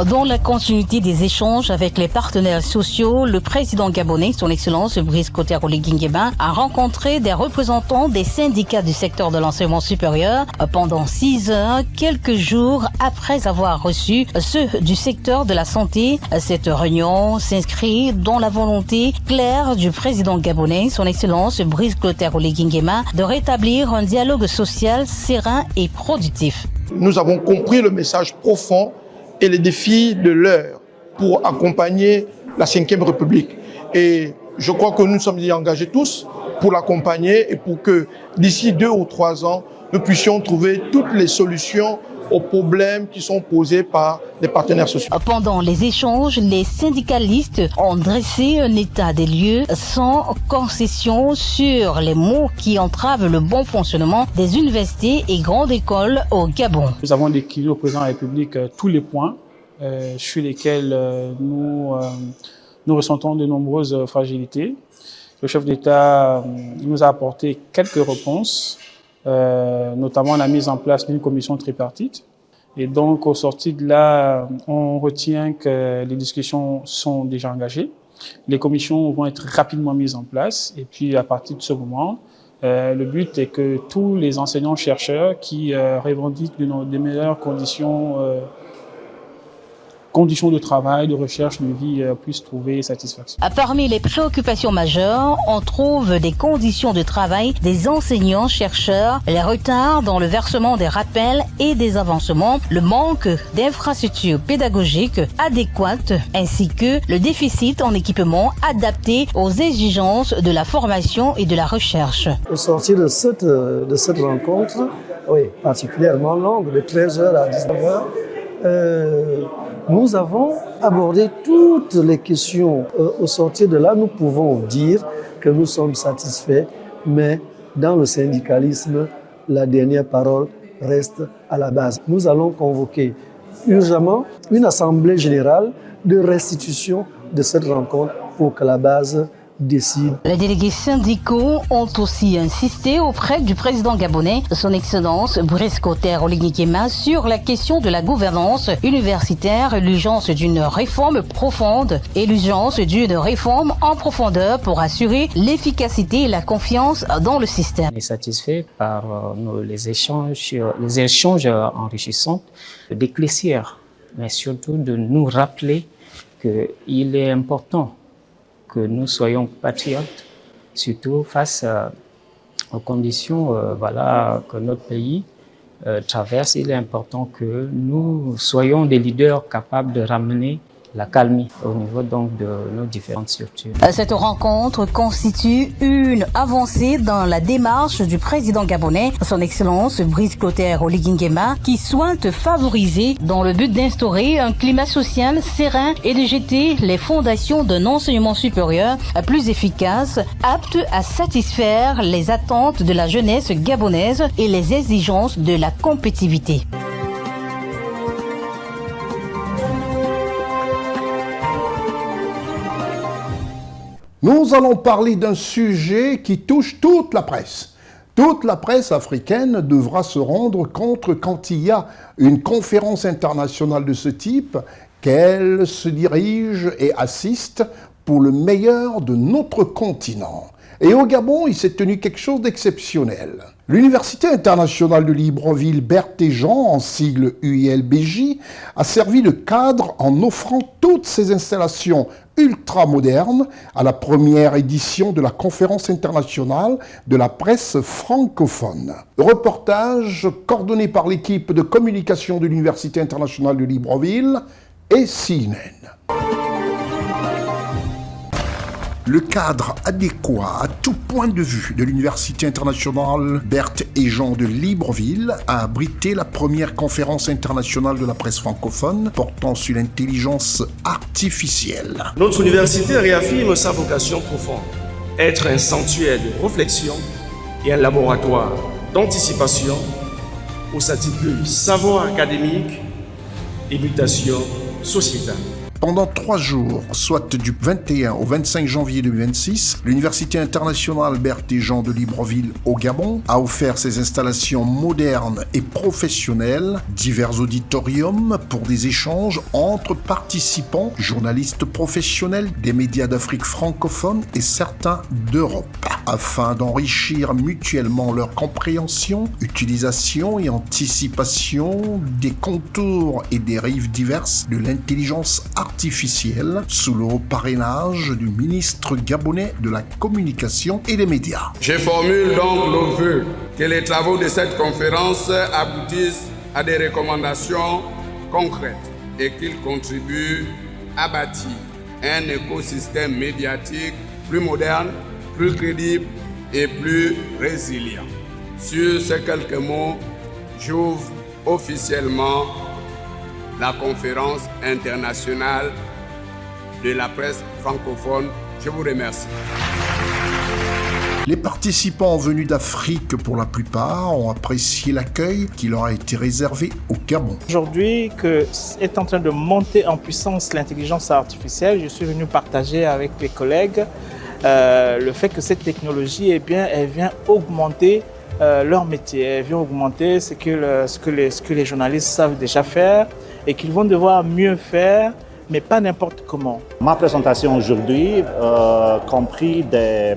Dans la continuité des échanges avec les partenaires sociaux, le président gabonais, son Excellence Brice Clotaire Oligui Nguema, a rencontré des représentants des syndicats du secteur de l'enseignement supérieur pendant 6 heures, quelques jours après avoir reçu ceux du secteur de la santé. Cette réunion s'inscrit dans la volonté claire du président gabonais, son Excellence Brice Clotaire Oligui Nguema, de rétablir un dialogue social serein et productif. Nous avons compris le message profond et les défis de l'heure pour accompagner la Ve République. Et je crois que nous sommes y engagés tous pour l'accompagner et pour que d'ici 2 ou 3 ans, nous puissions trouver toutes les solutions aux problèmes qui sont posés par les partenaires sociaux. Pendant les échanges, les syndicalistes ont dressé un état des lieux sans concession sur les maux qui entravent le bon fonctionnement des universités et grandes écoles au Gabon. Nous avons décliné au président de la République tous les points sur lesquels nous ressentons de nombreuses fragilités. Le chef d'État nous a apporté quelques réponses, notamment la mise en place d'une commission tripartite. Et donc, au sorti de là, on retient que les discussions sont déjà engagées. Les commissions vont être rapidement mises en place. Et puis, à partir de ce moment, le but est que tous les enseignants-chercheurs qui revendiquent des meilleures conditions de travail, de recherche, de vie puissent trouver satisfaction. Parmi les préoccupations majeures, on trouve des conditions de travail des enseignants-chercheurs, les retards dans le versement des rappels et des avancements, le manque d'infrastructures pédagogiques adéquates, ainsi que le déficit en équipement adapté aux exigences de la formation et de la recherche. Au sortir de cette rencontre, particulièrement longue, de 13h à 19h, nous avons abordé toutes les questions. Au sortir de là, nous pouvons dire que nous sommes satisfaits, mais dans le syndicalisme, la dernière parole reste à la base. Nous allons convoquer urgemment une assemblée générale de restitution de cette rencontre pour que la base décide. Les délégués syndicaux ont aussi insisté auprès du président gabonais, son Excellence Brice Clotaire Oligui Nguema, sur la question de la gouvernance universitaire, l'urgence d'une réforme profonde et l'urgence d'une réforme en profondeur pour assurer l'efficacité et la confiance dans le système. On est satisfait par les échanges enrichissants d'éclaircir, mais surtout de nous rappeler qu'il est important que nous soyons patriotes, surtout face aux conditions que notre pays traverse. Il est important que nous soyons des leaders capables de ramener la calmie au niveau donc de nos différentes structures. Cette rencontre constitue une avancée dans la démarche du président gabonais, son Excellence Brice Clotaire Oligui Nguema, qui souhaite favoriser dans le but d'instaurer un climat social serein et de jeter les fondations d'un enseignement supérieur plus efficace, apte à satisfaire les attentes de la jeunesse gabonaise et les exigences de la compétitivité. Nous allons parler d'un sujet qui touche toute la presse. Toute la presse africaine devra se rendre compte quand il y a une conférence internationale de ce type, qu'elle se dirige et assiste pour le meilleur de notre continent. Et au Gabon, il s'est tenu quelque chose d'exceptionnel. L'Université internationale de Libreville Berthéjean, en sigle UILBJ, a servi de cadre en offrant toutes ses installations ultra-modernes à la première édition de la conférence internationale de la presse francophone. Reportage coordonné par l'équipe de communication de l'Université internationale de Libreville et CNN. Le cadre adéquat à tout point de vue de l'Université internationale Berthéjean de Libreville a abrité la première conférence internationale de la presse francophone portant sur l'intelligence artificielle. Notre université réaffirme sa vocation profonde, être un sanctuaire de réflexion et un laboratoire d'anticipation où s'articulent savoir académique et mutation sociétale. Pendant 3 jours, soit du 21 au 25 janvier 2026, l'Université internationale Berthéjean de Libreville au Gabon a offert ses installations modernes et professionnelles, divers auditoriums pour des échanges entre participants, journalistes professionnels des médias d'Afrique francophone et certains d'Europe, afin d'enrichir mutuellement leur compréhension, utilisation et anticipation des contours et dérives diverses de l'intelligence artificielle sous le parrainage du ministre gabonais de la communication et des médias. Je formule donc le vœu que les travaux de cette conférence aboutissent à des recommandations concrètes et qu'ils contribuent à bâtir un écosystème médiatique plus moderne, plus crédible et plus résilient. Sur ces quelques mots, j'ouvre officiellement la conférence internationale de la presse francophone. Je vous remercie. Les participants venus d'Afrique, pour la plupart, ont apprécié l'accueil qui leur a été réservé au Gabon. Aujourd'hui, que est en train de monter en puissance l'intelligence artificielle, je suis venu partager avec mes collègues le fait que cette technologie, elle vient augmenter leur métier, elle vient augmenter ce que les journalistes savent déjà faire et qu'ils vont devoir mieux faire, mais pas n'importe comment. Ma présentation aujourd'hui compris des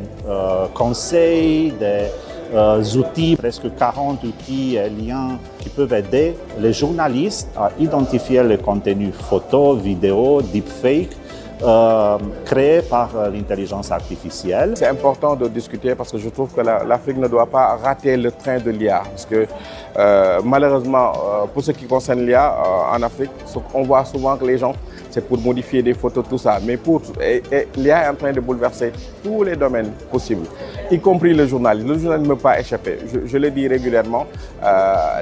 conseils, des outils, presque 40 outils et liens qui peuvent aider les journalistes à identifier le contenu photo, vidéo, deepfake, créé par l'intelligence artificielle. C'est important de discuter parce que je trouve que l'Afrique ne doit pas rater le train de l'IA. Parce que malheureusement, pour ce qui concerne l'IA en Afrique, on voit souvent que les gens c'est pour modifier des photos, tout ça. Mais l'IA est en train de bouleverser tous les domaines possibles, y compris le journalisme. Le journalisme ne peut pas échapper. Je le dis régulièrement,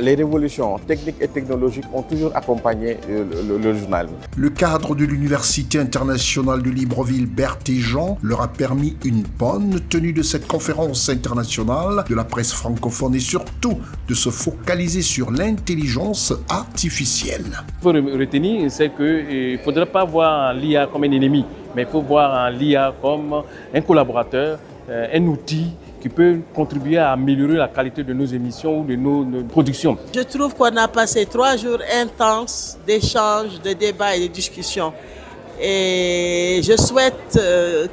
les révolutions techniques et technologiques ont toujours accompagné le journalisme. Le cadre de l'Université internationale de Libreville, Berthe et Jean, leur a permis une bonne tenue de cette conférence internationale de la presse francophone et surtout de se focaliser sur l'intelligence artificielle. Il faut retenir, c'est qu'il ne faudrait pas voir l'IA comme un ennemi, mais il faut voir l'IA comme un collaborateur, un outil qui peut contribuer à améliorer la qualité de nos émissions ou de nos productions. Je trouve qu'on a passé 3 jours intenses d'échanges, de débats et de discussions. Et je souhaite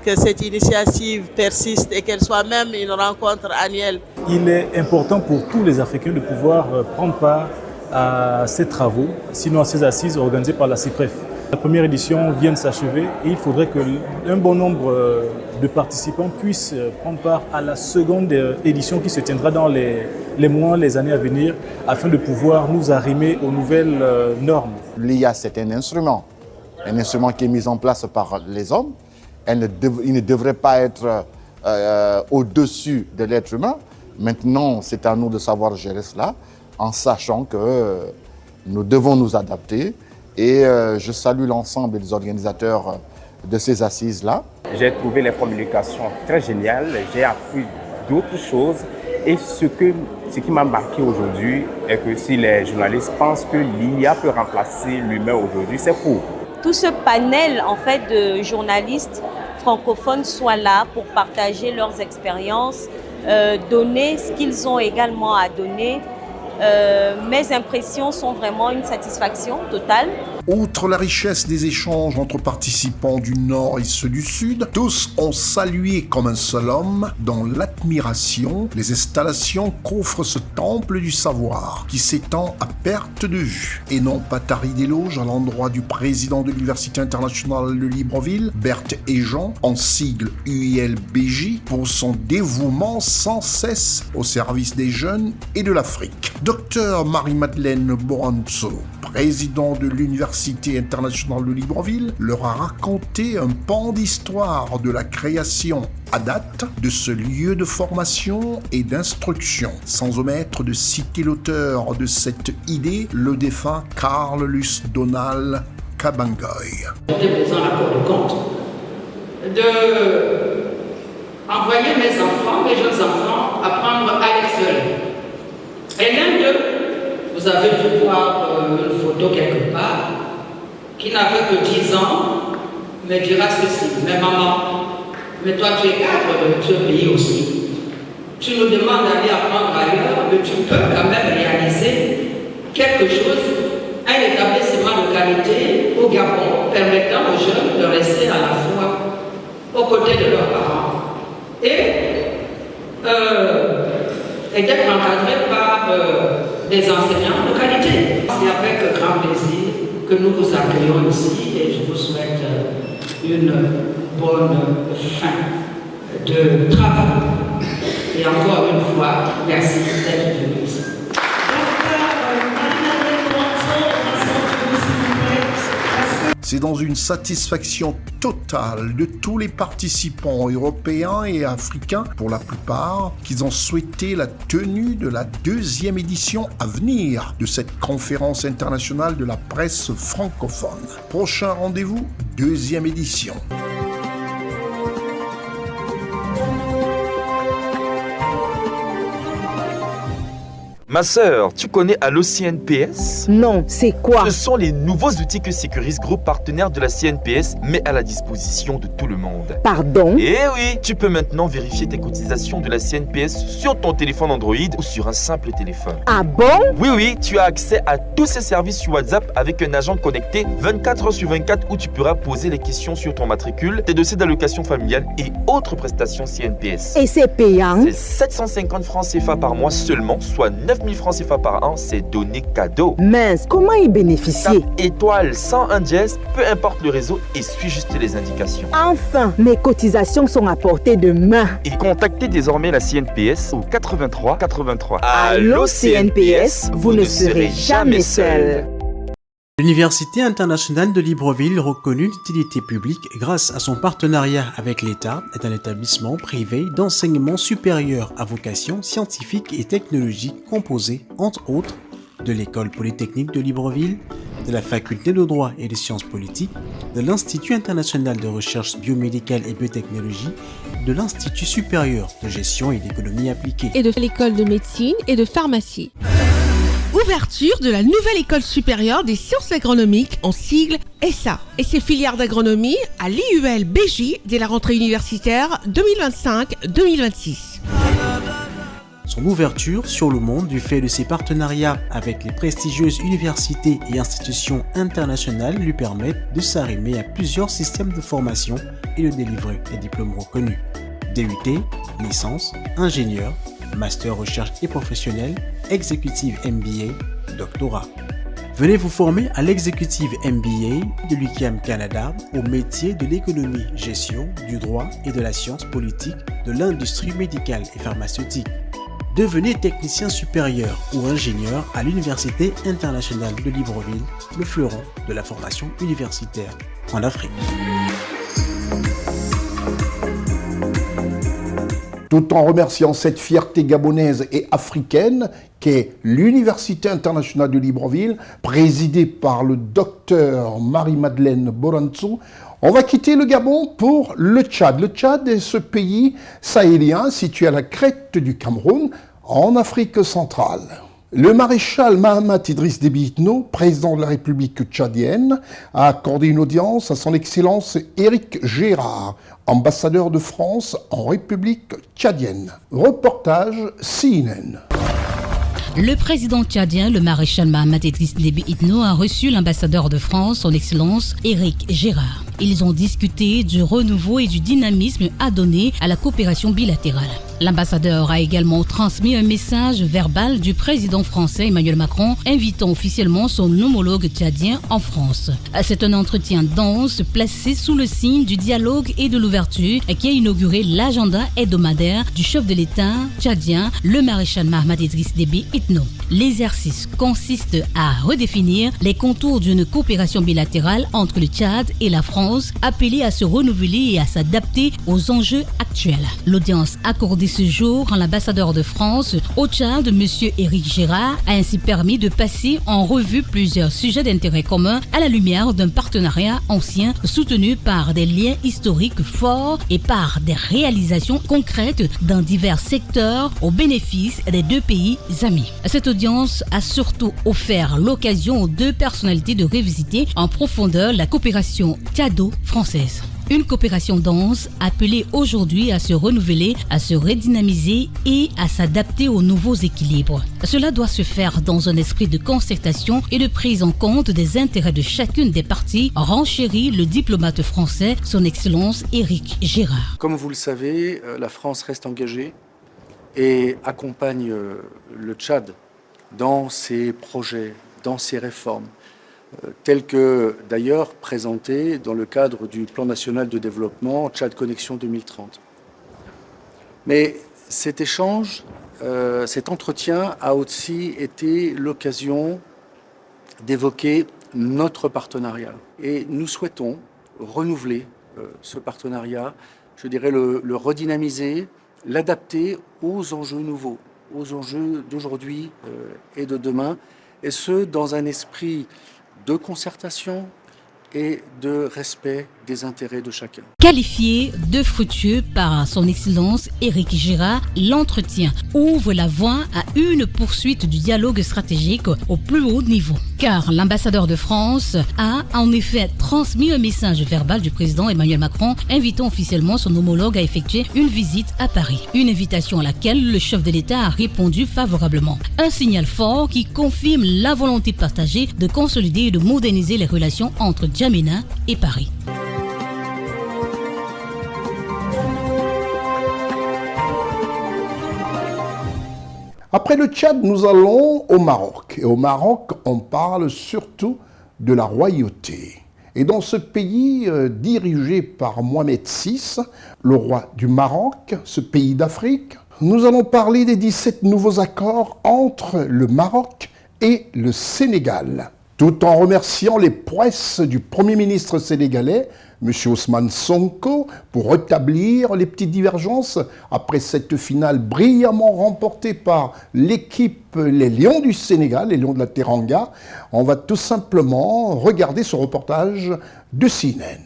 que cette initiative persiste et qu'elle soit même une rencontre annuelle. Il est important pour tous les Africains de pouvoir prendre part à ces travaux, sinon à ces assises organisées par la CIPREF. La première édition vient de s'achever et il faudrait qu'un bon nombre de participants puissent prendre part à la seconde édition qui se tiendra dans les mois, les années à venir, afin de pouvoir nous arrimer aux nouvelles normes. L'IA, c'est un instrument qui est mis en place par les hommes. Il ne devrait pas être au-dessus de l'être humain. Maintenant, c'est à nous de savoir gérer cela, en sachant que nous devons nous adapter. Et je salue l'ensemble des organisateurs de ces assises-là. J'ai trouvé les communications très géniales, j'ai appris d'autres choses. Et ce qui m'a marqué aujourd'hui est que si les journalistes pensent que l'IA peut remplacer l'humain aujourd'hui, c'est faux. Tout ce panel en fait, de journalistes francophones soit là pour partager leurs expériences, donner ce qu'ils ont également à donner. Mes impressions sont vraiment une satisfaction totale. Outre la richesse des échanges entre participants du Nord et ceux du Sud, tous ont salué comme un seul homme, dans l'admiration, les installations qu'offre ce temple du savoir, qui s'étend à perte de vue. Et non pas tari d'éloge à l'endroit du président de l'Université internationale de Libreville, Berthe et Jean, en sigle UIL-BJ, pour son dévouement sans cesse au service des jeunes et de l'Afrique. Docteur Marie-Madeleine Boranzo, président de l'Université internationale de Libreville, leur a raconté un pan d'histoire de la création à date de ce lieu de formation et d'instruction, sans omettre de citer l'auteur de cette idée, le défunt Carl Lus Donald Kabangoy. J'étais présent à la Cour des comptes de envoyer mes enfants, mes jeunes enfants, apprendre à l'école. Et l'un d'eux, vous avez dû voir une photo quelque part, qui n'avait que 10 ans, me dira ceci: mais maman, mais toi tu es cadre de ce pays aussi. Tu nous demandes d'aller apprendre ailleurs, mais tu peux quand même réaliser quelque chose, un établissement de qualité au Gabon, permettant aux jeunes de rester à la fois aux côtés de leurs parents et d'être encadrés par des enseignants de qualité. C'est avec grand plaisir que nous vous accueillons ici et je vous souhaite une bonne fin de travail. Et encore une fois, merci d'être venu ici. C'est dans une satisfaction totale de tous les participants européens et africains, pour la plupart, qu'ils ont souhaité la tenue de la 2e édition à venir de cette conférence internationale de la presse francophone. Prochain rendez-vous, 2e édition. Ma sœur, tu connais Allo CNPS? Non, c'est quoi? Ce sont les nouveaux outils que Sécuris Group, partenaire de la CNPS, met à la disposition de tout le monde. Pardon? Eh oui, tu peux maintenant vérifier tes cotisations de la CNPS sur ton téléphone Android ou sur un simple téléphone. Ah bon? Oui, tu as accès à tous ces services sur WhatsApp avec un agent connecté 24 h sur 24 où tu pourras poser les questions sur ton matricule, tes dossiers d'allocation familiale et autres prestations CNPS. Et c'est payant? C'est 750 francs CFA par mois seulement, soit 9 000 francs CFA par an, c'est donné cadeau. Mince, comment y bénéficier? Tape étoile 101 dièse, peu importe le réseau et suis juste les indications. Enfin, mes cotisations sont à portée de main. Et contactez désormais la CNPS au 83 83. Allô CNPS, vous ne serez jamais seul. L'Université internationale de Libreville, reconnue d'utilité publique grâce à son partenariat avec l'État, est un établissement privé d'enseignement supérieur à vocation scientifique et technologique composé, entre autres, de l'École polytechnique de Libreville, de la Faculté de droit et des sciences politiques, de l'Institut international de recherche biomédicale et biotechnologie, de l'Institut supérieur de gestion et d'économie appliquée, et de l'École de médecine et de pharmacie. Ouverture de la nouvelle école supérieure des sciences agronomiques, en sigle ESSA, et ses filières d'agronomie à l'IUL BJ dès la rentrée universitaire 2025-2026. Son ouverture sur le monde du fait de ses partenariats avec les prestigieuses universités et institutions internationales lui permettent de s'arrimer à plusieurs systèmes de formation et de délivrer des diplômes reconnus. DUT, licence, ingénieur, master recherche et professionnel, exécutive MBA, doctorat. Venez vous former à l'exécutive MBA de l'UQAM Canada au métier de l'économie, gestion, du droit et de la science politique de l'industrie médicale et pharmaceutique. Devenez technicien supérieur ou ingénieur à l'Université internationale de Libreville, le fleuron de la formation universitaire en Afrique. Tout en remerciant cette fierté gabonaise et africaine qu'est l'Université internationale de Libreville, présidée par le docteur Marie-Madeleine Borantzou, on va quitter le Gabon pour le Tchad. Le Tchad est ce pays sahélien situé à la crête du Cameroun, en Afrique centrale. Le maréchal Mahamat Idriss Déby Itno, président de la République tchadienne, a accordé une audience à son Excellence Éric Gérard, ambassadeur de France en République tchadienne. Reportage CNN. Le président tchadien, le maréchal Mahamat Idriss Déby Itno, a reçu l'ambassadeur de France, son Excellence Éric Gérard. Ils ont discuté du renouveau et du dynamisme à donner à la coopération bilatérale. L'ambassadeur a également transmis un message verbal du président français Emmanuel Macron invitant officiellement son homologue tchadien en France. C'est un entretien dense placé sous le signe du dialogue et de l'ouverture qui a inauguré l'agenda hebdomadaire du chef de l'État tchadien, le maréchal Mahamat Idriss Déby Itno. L'exercice consiste à redéfinir les contours d'une coopération bilatérale entre le Tchad et la France, appelée à se renouveler et à s'adapter aux enjeux actuels. L'audience accordée ce jour à l'ambassadeur de France au Tchad, M. Éric Gérard, a ainsi permis de passer en revue plusieurs sujets d'intérêt commun à la lumière d'un partenariat ancien soutenu par des liens historiques forts et par des réalisations concrètes dans divers secteurs au bénéfice des deux pays amis. Cette audience a surtout offert l'occasion aux deux personnalités de revisiter en profondeur la coopération tchado-française. Une coopération dense appelée aujourd'hui à se renouveler, à se redynamiser et à s'adapter aux nouveaux équilibres. Cela doit se faire dans un esprit de concertation et de prise en compte des intérêts de chacune des parties, renchérit le diplomate français, son Excellence Éric Gérard. Comme vous le savez, la France reste engagée et accompagne le Tchad dans ses projets, dans ses réformes, telles que d'ailleurs présentées dans le cadre du plan national de développement Tchad Connexion 2030. Mais cet échange, cet entretien a aussi été l'occasion d'évoquer notre partenariat. Et nous souhaitons renouveler ce partenariat, je dirais le redynamiser, l'adapter aux enjeux nouveaux, aux enjeux d'aujourd'hui et de demain, et ce, dans un esprit de concertation et de respect des intérêts de chacun. Qualifié de fructueux par son Excellence Éric Gérard, l'entretien ouvre la voie à une poursuite du dialogue stratégique au plus haut niveau. Car l'ambassadeur de France a en effet transmis un message verbal du président Emmanuel Macron invitant officiellement son homologue à effectuer une visite à Paris. Une invitation à laquelle le chef de l'État a répondu favorablement. Un signal fort qui confirme la volonté partagée de consolider et de moderniser les relations entre N'Djamena et Paris. Après le Tchad, nous allons au Maroc. Et au Maroc, on parle surtout de la royauté. Et dans ce pays dirigé par Mohamed VI, le roi du Maroc, ce pays d'Afrique, nous allons parler des 17 nouveaux accords entre le Maroc et le Sénégal. Tout en remerciant les prouesses du Premier ministre sénégalais, M. Ousmane Sonko, pour rétablir les petites divergences après cette finale brillamment remportée par l'équipe Les Lions du Sénégal, les Lions de la Teranga. On va tout simplement regarder ce reportage de CNN.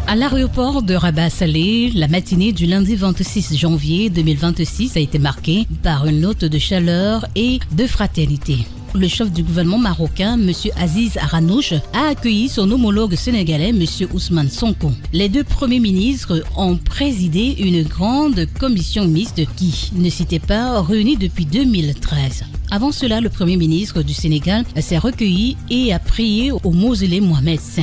À l'aéroport de Rabat-Salé, la matinée du lundi 26 janvier 2026 a été marquée par une note de chaleur et de fraternité. Le chef du gouvernement marocain, M. Aziz Aranouch, a accueilli son homologue sénégalais, M. Ousmane Sonko. Les deux premiers ministres ont présidé une grande commission mixte qui ne s'était pas réunie depuis 2013. Avant cela, le premier ministre du Sénégal s'est recueilli et a prié au mausolée Mohamed V.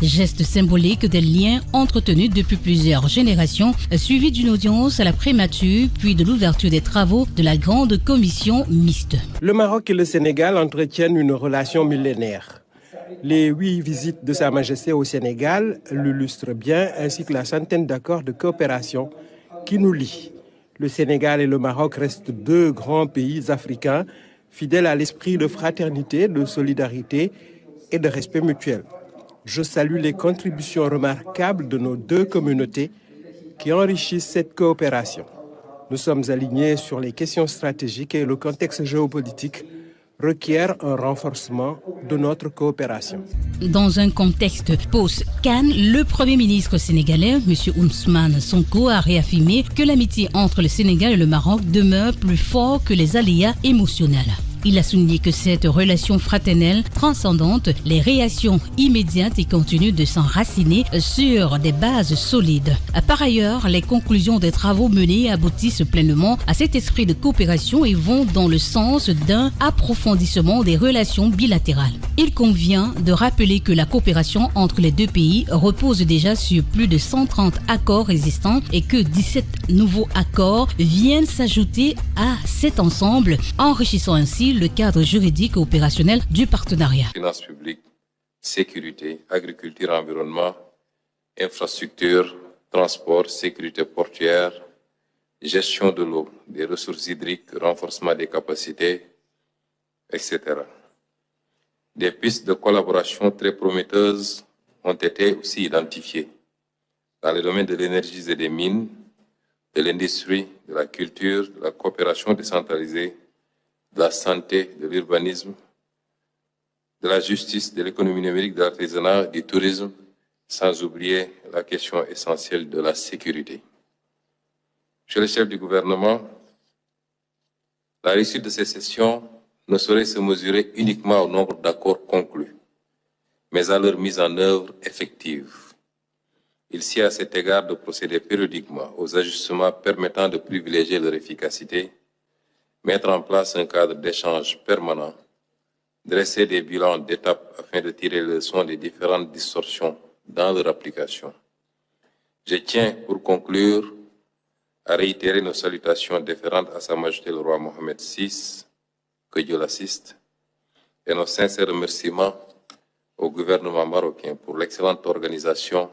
Geste symbolique des liens entretenus depuis plusieurs générations, suivi d'une audience à la prémature, puis de l'ouverture des travaux de la grande commission mixte. Le Maroc et le Sénégal entretiennent une relation millénaire. Les 8 visites de Sa Majesté au Sénégal l'illustrent bien, ainsi que la centaine d'accords de coopération qui nous lient. Le Sénégal et le Maroc restent deux grands pays africains fidèles à l'esprit de fraternité, de solidarité et de respect mutuel. Je salue les contributions remarquables de nos deux communautés qui enrichissent cette coopération. Nous sommes alignés sur les questions stratégiques et le contexte géopolitique requiert un renforcement de notre coopération. Dans un contexte post-CAN, le Premier ministre sénégalais, M. Ousmane Sonko, a réaffirmé que l'amitié entre le Sénégal et le Maroc demeure plus forte que les aléas émotionnels. Il a souligné que cette relation fraternelle transcendante les réactions immédiates et continuent de s'enraciner sur des bases solides. Par ailleurs, les conclusions des travaux menés aboutissent pleinement à cet esprit de coopération et vont dans le sens d'un approfondissement des relations bilatérales. Il convient de rappeler que la coopération entre les deux pays repose déjà sur plus de 130 accords existants et que 17 nouveaux accords viennent s'ajouter à cet ensemble, enrichissant ainsi le cadre juridique et opérationnel du partenariat. Finances publiques, sécurité, agriculture, environnement, infrastructure, transport, sécurité portuaire, gestion de l'eau, des ressources hydriques, renforcement des capacités, etc. Des pistes de collaboration très prometteuses ont été aussi identifiées dans les domaines de l'énergie et des mines, de l'industrie, de la culture, de la coopération décentralisée, de la santé, de l'urbanisme, de la justice, de l'économie numérique, de l'artisanat, du tourisme, sans oublier la question essentielle de la sécurité. Chez le chef du gouvernement, la réussite de ces sessions ne saurait se mesurer uniquement au nombre d'accords conclus, mais à leur mise en œuvre effective. Il s'y a à cet égard de procéder périodiquement aux ajustements permettant de privilégier leur efficacité, mettre en place un cadre d'échange permanent, dresser des bilans d'étapes afin de tirer les leçons des différentes distorsions dans leur application. Je tiens, pour conclure, à réitérer nos salutations déférentes à Sa Majesté le roi Mohamed VI, que Dieu l'assiste, et nos sincères remerciements au gouvernement marocain pour l'excellente organisation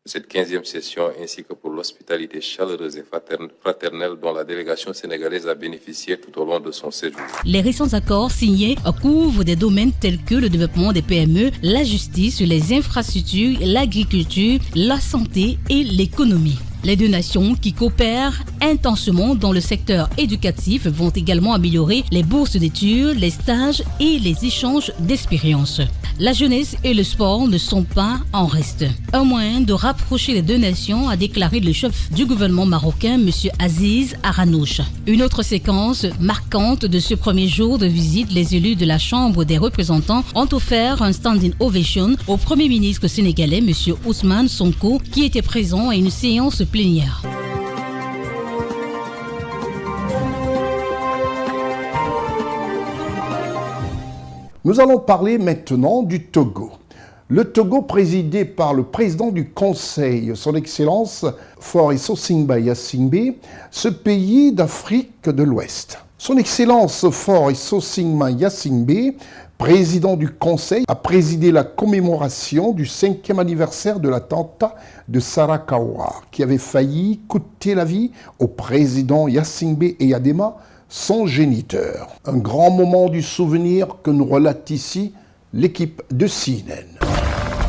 de cette 15e session ainsi que pour l'hospitalité chaleureuse et fraternelle dont la délégation sénégalaise a bénéficié tout au long de son séjour. Les récents accords signés couvrent des domaines tels que le développement des PME, la justice, les infrastructures, l'agriculture, la santé et l'économie. Les deux nations qui coopèrent intensément dans le secteur éducatif vont également améliorer les bourses d'études, les stages et les échanges d'expériences. La jeunesse et le sport ne sont pas en reste. Un moyen de rapprocher les deux nations, a déclaré le chef du gouvernement marocain, M. Aziz Aranouch. Une autre séquence marquante de ce premier jour de visite, les élus de la Chambre des représentants ont offert un standing ovation au Premier ministre sénégalais, M. Ousmane Sonko, qui était présent à une séance plénière. Nous allons parler maintenant du Togo. Le Togo, présidé par le président du Conseil, son Excellence Faure Essosingba Yassingbe, ce pays d'Afrique de l'Ouest. Son Excellence Faure Essosingba Yassingbe, président du Conseil, a présidé la commémoration du 5e anniversaire de l'attentat de Sarakawa, qui avait failli coûter la vie au président Yassingbe Eyadema, son géniteur. Un grand moment du souvenir que nous relate ici l'équipe de CNN.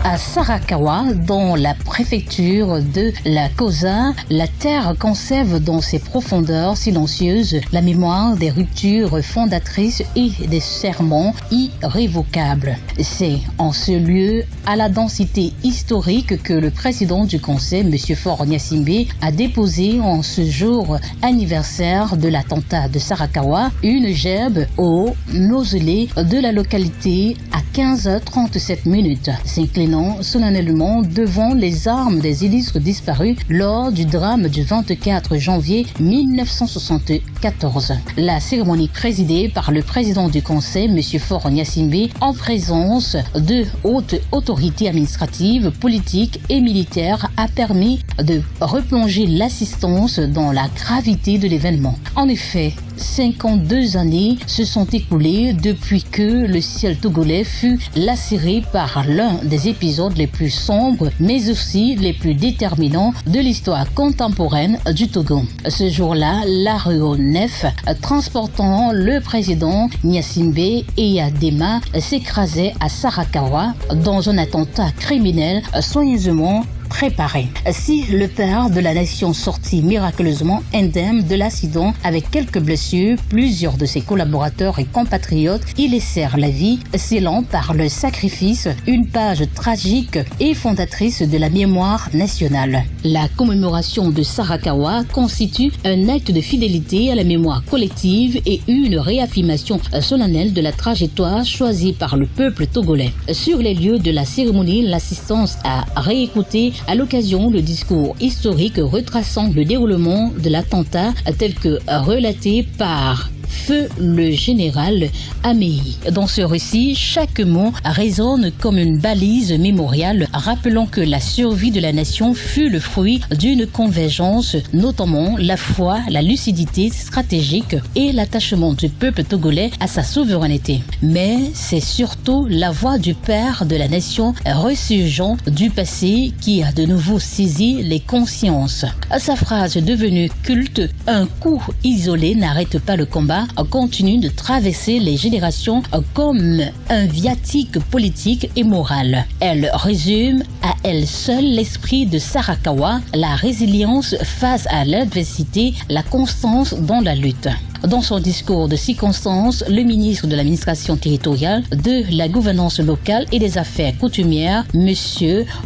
À Sarakawa, dans la préfecture de la Kosa, la terre conserve dans ses profondeurs silencieuses la mémoire des ruptures fondatrices et des serments irrévocables. C'est en ce lieu, à la densité historique, que le président du Conseil, M. Faure Gnassingbé, a déposé en ce jour anniversaire de l'attentat de Sarakawa une gerbe au mausolée de la localité à 15h37, s'inclinant solennellement devant les armes des illustres disparus lors du drame du 24 janvier 1974. La cérémonie présidée par le président du Conseil, M. Faure Gnassingbé, en présence de hautes autorités administratives, politiques et militaires, a permis de replonger l'assistance dans la gravité de l'événement. En effet, 52 années se sont écoulées depuis que le ciel togolais fut lacéré par l'un des épisodes les plus sombres, mais aussi les plus déterminants de l'histoire contemporaine du Togo. Ce jour-là, l'aéronef transportant le président Gnassingbé et Adema s'écrasait à Sarakawa dans un attentat criminel soigneusement préparé. Si le père de la nation sortit miraculeusement indemne de l'accident avec quelques blessures, plusieurs de ses collaborateurs et compatriotes y laissèrent la vie, scellant par le sacrifice une page tragique et fondatrice de la mémoire nationale. La commémoration de Sarakawa constitue un acte de fidélité à la mémoire collective et une réaffirmation solennelle de la trajectoire choisie par le peuple togolais. Sur les lieux de la cérémonie, l'assistance a réécouté à l'occasion le discours historique retraçant le déroulement de l'attentat tel que relaté par Feu le général Améi. Dans ce récit, chaque mot résonne comme une balise mémoriale, rappelant que la survie de la nation fut le fruit d'une convergence, notamment la foi, la lucidité stratégique et l'attachement du peuple togolais à sa souveraineté. Mais c'est surtout la voix du père de la nation ressurgeant du passé qui a de nouveau saisi les consciences. À sa phrase devenue culte, un coup isolé n'arrête pas le combat, continue de traverser les générations comme un viatique politique et moral. Elle résume à elle seule l'esprit de Sarakawa, la résilience face à l'adversité, la constance dans la lutte. Dans son discours de circonstance, le ministre de l'administration territoriale, de la gouvernance locale et des affaires coutumières, M.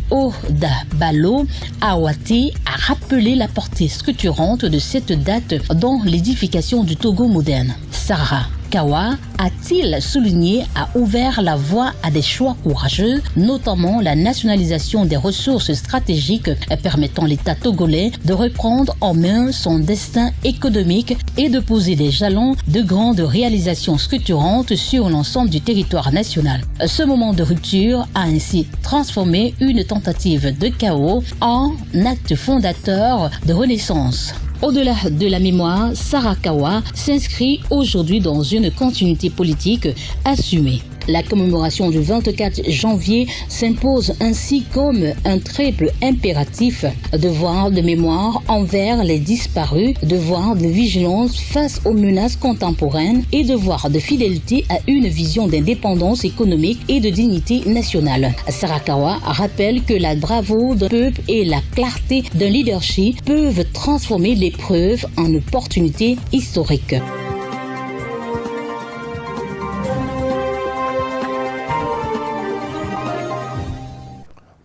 Odabalo Awate, a rappelé la portée structurante de cette date dans l'édification du Togo moderne. Sarakawa, a-t-il souligné, a ouvert la voie à des choix courageux, notamment la nationalisation des ressources stratégiques permettant l'État togolais de reprendre en main son destin économique et de poser des jalons de grandes réalisations structurantes sur l'ensemble du territoire national. Ce moment de rupture a ainsi transformé une tentative de chaos en acte fondateur de renaissance. Au-delà de la mémoire, Sarakawa s'inscrit aujourd'hui dans une continuité politique assumée. La commémoration du 24 janvier s'impose ainsi comme un triple impératif: devoir de mémoire envers les disparus, devoir de vigilance face aux menaces contemporaines et devoir de fidélité à une vision d'indépendance économique et de dignité nationale. Sarakawa rappelle que la bravoure d'un peuple et la clarté d'un leadership peuvent transformer l'épreuve en opportunité historique.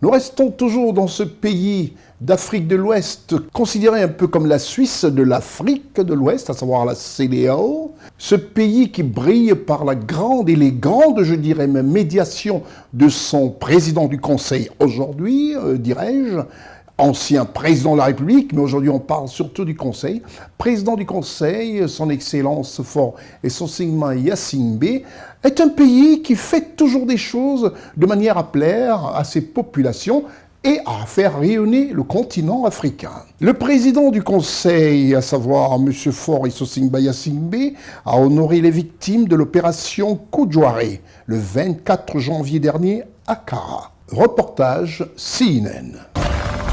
Nous restons toujours dans ce pays d'Afrique de l'Ouest, considéré un peu comme la Suisse de l'Afrique de l'Ouest, à savoir la CEDEAO. Ce pays qui brille par la grande et les grandes, je dirais même, médiation de son président du Conseil aujourd'hui, dirais-je, ancien président de la République, mais aujourd'hui on parle surtout du Conseil. Président du Conseil, son Excellence Faure Gnassingbé, est un pays qui fait toujours des choses de manière à plaire à ses populations et à faire rayonner le continent africain. Le président du Conseil, à savoir M. Faure Gnassingbé, a honoré les victimes de l'opération Koudiouaré le 24 janvier dernier à Kara. Reportage CNN.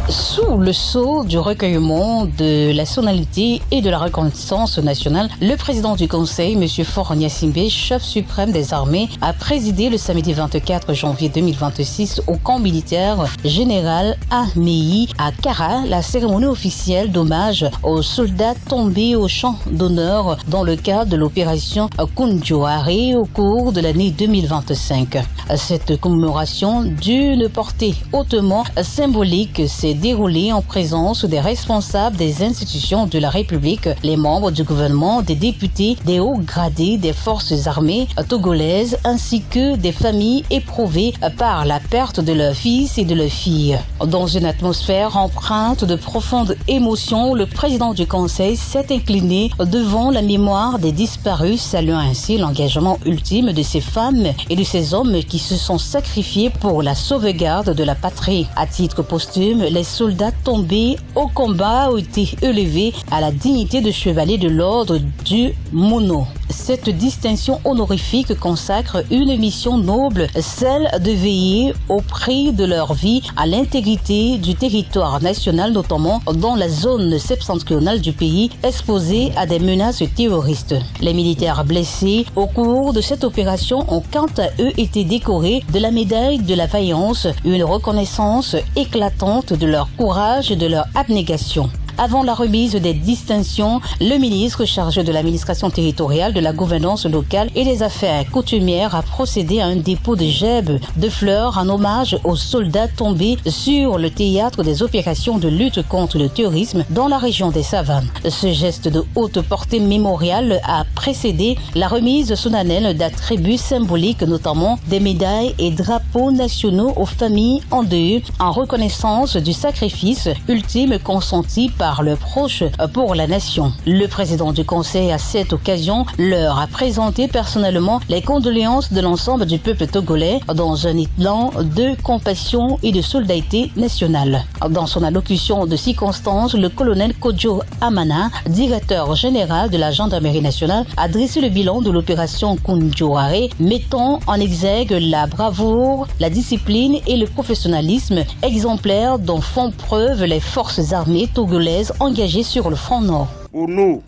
Sous le sceau du recueillement de la sonalité et de la reconnaissance nationale, le président du Conseil, M. Faure Gnassingbé, chef suprême des armées, a présidé le samedi 24 janvier 2026 au camp militaire général à Meyi, à Kara, la cérémonie officielle d'hommage aux soldats tombés au champ d'honneur dans le cadre de l'opération Kundjoare au cours de l'année 2025. Cette commémoration d'une portée hautement symbolique s'est déroulée en présence des responsables des institutions de la République, les membres du gouvernement, des députés, des hauts gradés des forces armées togolaises ainsi que des familles éprouvées par la perte de leurs fils et de leurs filles. Dans une atmosphère empreinte de profonde émotion, le président du Conseil s'est incliné devant la mémoire des disparus, saluant ainsi l'engagement ultime de ces femmes et de ces hommes qui se sont sacrifiés pour la sauvegarde de la patrie. À titre posthume, les soldats tombés au combat ont été élevés à la dignité de chevalier de l'ordre du Mono. Cette distinction honorifique consacre une mission noble, celle de veiller au prix de leur vie à l'intégrité du territoire national, notamment dans la zone septentrionale du pays exposée à des menaces terroristes. Les militaires blessés au cours de cette opération ont quant à eux été décorés de la médaille de la vaillance, une reconnaissance éclatante de leur courage et de leur abnégation. Avant la remise des distinctions, le ministre chargé de l'administration territoriale, de la gouvernance locale et des affaires coutumières a procédé à un dépôt de gerbes de fleurs en hommage aux soldats tombés sur le théâtre des opérations de lutte contre le terrorisme dans la région des Savanes. Ce geste de haute portée mémoriale a précédé la remise solennelle d'attributs symboliques, notamment des médailles et drapeaux nationaux aux familles en deuil, en reconnaissance du sacrifice ultime consenti par leurs proches pour la nation. Le président du Conseil, à cette occasion, leur a présenté personnellement les condoléances de l'ensemble du peuple togolais dans un élan de compassion et de solidarité nationale. Dans son allocution de circonstance, le colonel Kodjo Amana, directeur général de la gendarmerie nationale, a dressé le bilan de l'opération Kundjoare, mettant en exergue la bravoure, la discipline et le professionnalisme exemplaires dont font preuve les forces armées togolaises engagées sur le front nord. Pour nous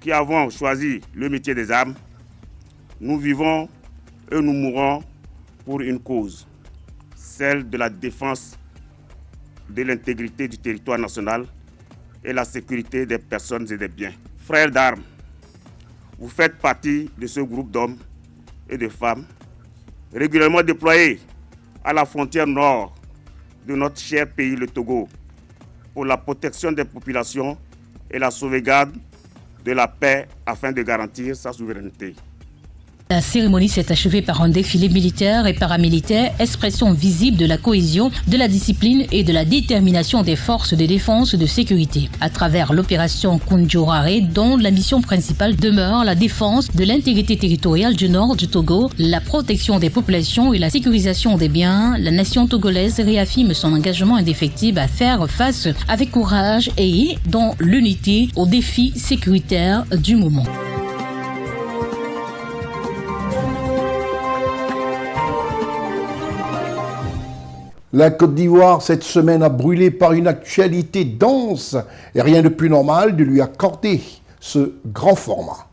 qui avons choisi le métier des armes, nous vivons et nous mourons pour une cause, celle de la défense de l'intégrité du territoire national et la sécurité des personnes et des biens. Frères d'armes, vous faites partie de ce groupe d'hommes et de femmes régulièrement déployés à la frontière nord de notre cher pays, le Togo, pour la protection des populations et la sauvegarde de la paix afin de garantir sa souveraineté. La cérémonie s'est achevée par un défilé militaire et paramilitaire, expression visible de la cohésion, de la discipline et de la détermination des forces de défense et de sécurité. À travers l'opération Kundjoare, dont la mission principale demeure la défense de l'intégrité territoriale du nord du Togo, la protection des populations et la sécurisation des biens, la nation togolaise réaffirme son engagement indéfectible à faire face avec courage et dans l'unité aux défis sécuritaires du moment. La Côte d'Ivoire, cette semaine, a brûlé par une actualité dense et rien de plus normal de lui accorder ce grand format.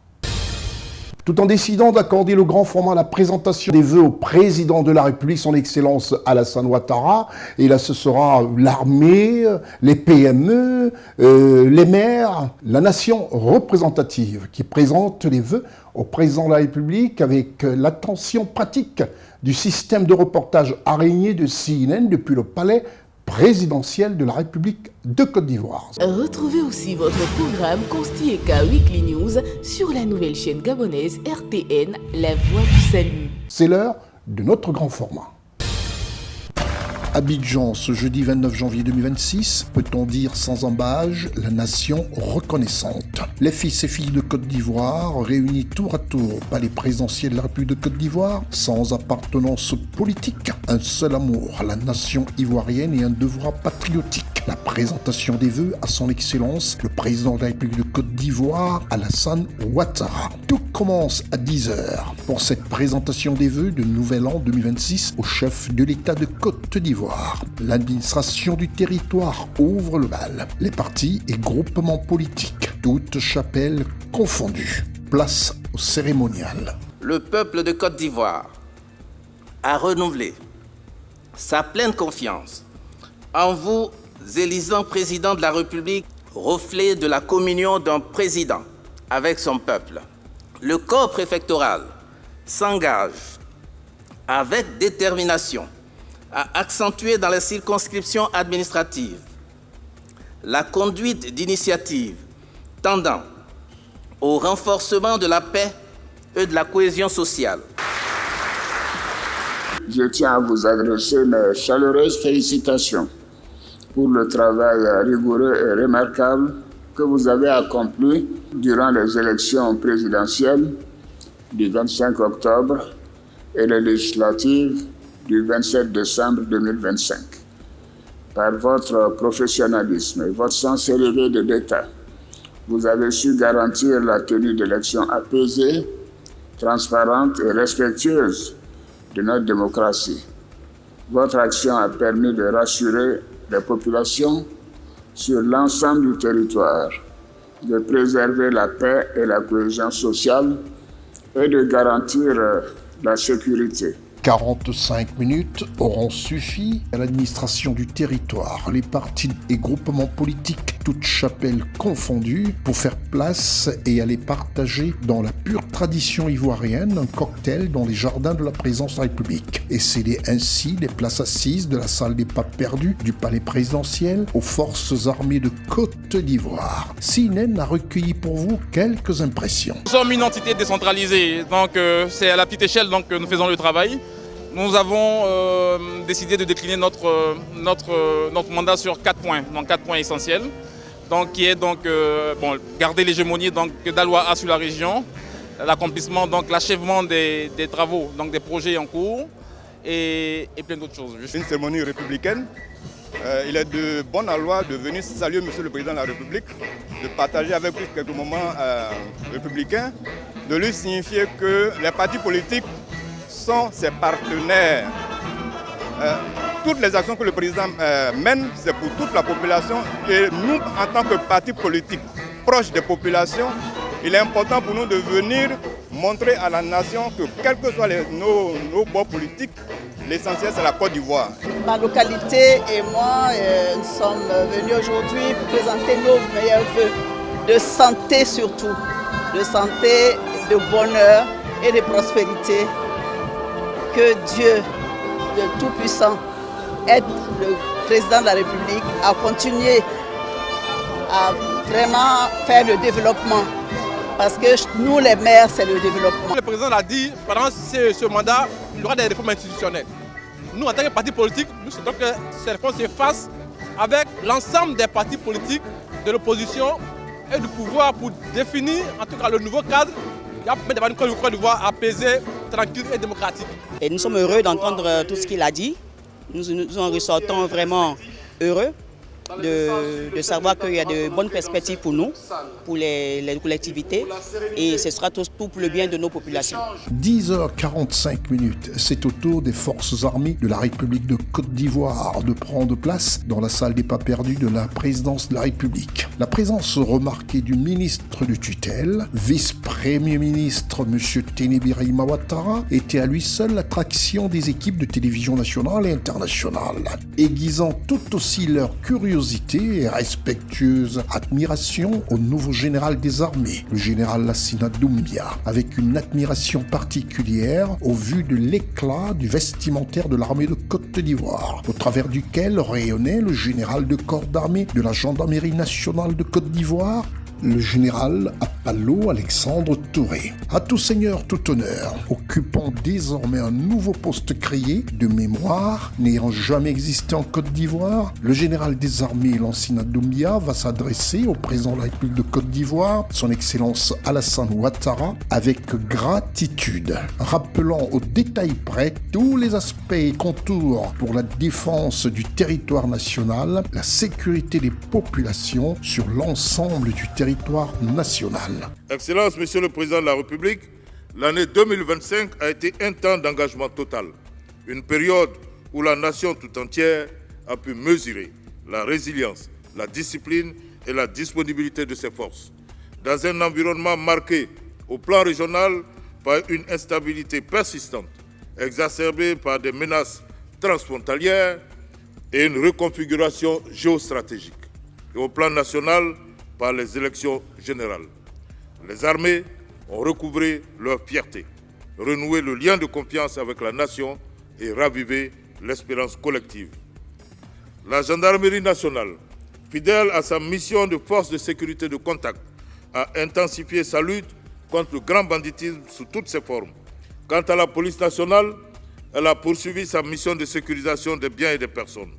Tout en décidant d'accorder le grand format à la présentation des vœux au président de la République, son Excellence Alassane Ouattara, et là ce sera l'armée, les PME, les maires, la nation représentative qui présente les vœux au président de la République avec l'attention pratique du système de reportage araignée de CNN depuis le palais présidentiel de la République de Côte d'Ivoire. Retrouvez aussi votre programme Consti-Eka Weekly News sur la nouvelle chaîne gabonaise RTN, La Voix du Salut. C'est l'heure de notre grand format. Abidjan, ce jeudi 29 janvier 2026, peut-on dire sans embâche, la nation reconnaissante. Les fils et filles de Côte d'Ivoire, réunis tour à tour au palais présidentiel de la République de Côte d'Ivoire, sans appartenance politique, un seul amour, la nation ivoirienne et un devoir patriotique. La présentation des vœux à son Excellence, le président de la République de Côte d'Ivoire, Alassane Ouattara. Tout commence à 10h pour cette présentation des vœux de Nouvel An 2026 au chef de l'État de Côte d'Ivoire. L'administration du territoire ouvre le bal. Les partis et groupements politiques, toutes chapelles confondues. Place au cérémonial. Le peuple de Côte d'Ivoire a renouvelé sa pleine confiance en vous élisant président de la République, reflet de la communion d'un président avec son peuple. Le corps préfectoral s'engage avec détermination à accentuer dans les circonscriptions administratives la conduite d'initiatives tendant au renforcement de la paix et de la cohésion sociale. Je tiens à vous adresser mes chaleureuses félicitations pour le travail rigoureux et remarquable que vous avez accompli durant les élections présidentielles du 25 octobre et les législatives du 27 décembre 2025. Par votre professionnalisme et votre sens élevé de l'État, vous avez su garantir la tenue d'élections apaisées, transparentes et respectueuses de notre démocratie. Votre action a permis de rassurer les populations sur l'ensemble du territoire, de préserver la paix et la cohésion sociale et de garantir la sécurité. 45 minutes auront suffi à l'administration du territoire, les partis et groupements politiques, toutes chapelles confondues, pour faire place et aller partager dans la pure tradition ivoirienne un cocktail dans les jardins de la présidence de la République et céder ainsi les places assises de la salle des pas perdus du palais présidentiel aux forces armées de Côte d'Ivoire. CNN a recueilli pour vous quelques impressions. Nous sommes une entité décentralisée, donc c'est à la petite échelle donc, que nous faisons le travail. Nous avons décidé de décliner notre mandat sur 4 points, donc 4 points essentiels, donc, qui est donc, garder l'hégémonie d'Aloa A sur la région, l'accomplissement, donc l'achèvement des travaux, donc des projets en cours et plein d'autres choses. Une cérémonie républicaine. Il est de bon aloi de venir saluer Monsieur le Président de la République, de partager avec lui quelques moments républicains, de lui signifier que les partis politiques sont ses partenaires. Toutes les actions que le président mène, c'est pour toute la population. Et nous, en tant que parti politique proche des populations, il est important pour nous de venir montrer à la nation que, quels que soient nos bords politiques, l'essentiel c'est la Côte d'Ivoire. Ma localité et moi, nous sommes venus aujourd'hui pour présenter nos meilleurs vœux de santé surtout, de santé, de bonheur et de prospérité. Que Dieu, le Tout-Puissant, aide le président de la République à continuer à vraiment faire le développement. Parce que nous, les maires, c'est le développement. Le président l'a dit, pendant ce mandat, il y aura des réformes institutionnelles. Nous, en tant que parti politique, nous souhaitons que ces réformes se fassent avec l'ensemble des partis politiques de l'opposition et du pouvoir pour définir, en tout cas, le nouveau cadre qui va permettre d'avoir une Côte d'Ivoire apaisée, tranquille et démocratique. Et nous sommes heureux d'entendre tout ce qu'il a dit. Nous en ressortons vraiment heureux de savoir qu'il y a de bonnes perspectives pour nous, pour les collectivités, et ce sera tout pour le bien de nos populations. 10h45, c'est au tour des forces armées de la République de Côte d'Ivoire de prendre place dans la salle des pas perdus de la présidence de la République. La présence remarquée du ministre de tutelle, vice-premier ministre M. Téné-Birahima Ouattara, était à lui seul l'attraction des équipes de télévision nationale et internationale, aiguisant tout aussi leur curiosité et respectueuse admiration au nouveau général des armées, le général Lassina Doumbia, avec une admiration particulière au vu de l'éclat du vestimentaire de l'armée de Côte d'Ivoire, au travers duquel rayonnait le général de corps d'armée de la gendarmerie nationale de Côte d'Ivoire, le général Appalo Alexandre Touré. À tout seigneur, tout honneur, occupant désormais un nouveau poste créé de mémoire, n'ayant jamais existé en Côte d'Ivoire, le général des armées Lansina Doumbia va s'adresser au président de la République de Côte d'Ivoire, son Excellence Alassane Ouattara, avec gratitude, rappelant au détail près tous les aspects et contours pour la défense du territoire national, la sécurité des populations sur l'ensemble du territoire national. Excellence, Monsieur le Président de la République, l'année 2025 a été un temps d'engagement total, une période où la nation tout entière a pu mesurer la résilience, la discipline et la disponibilité de ses forces. Dans un environnement marqué au plan régional par une instabilité persistante, exacerbée par des menaces transfrontalières et une reconfiguration géostratégique, et au plan national par les élections générales. Les armées ont recouvré leur fierté, renoué le lien de confiance avec la nation et ravivé l'espérance collective. La gendarmerie nationale, fidèle à sa mission de force de sécurité de contact, a intensifié sa lutte contre le grand banditisme sous toutes ses formes. Quant à la police nationale, elle a poursuivi sa mission de sécurisation des biens et des personnes,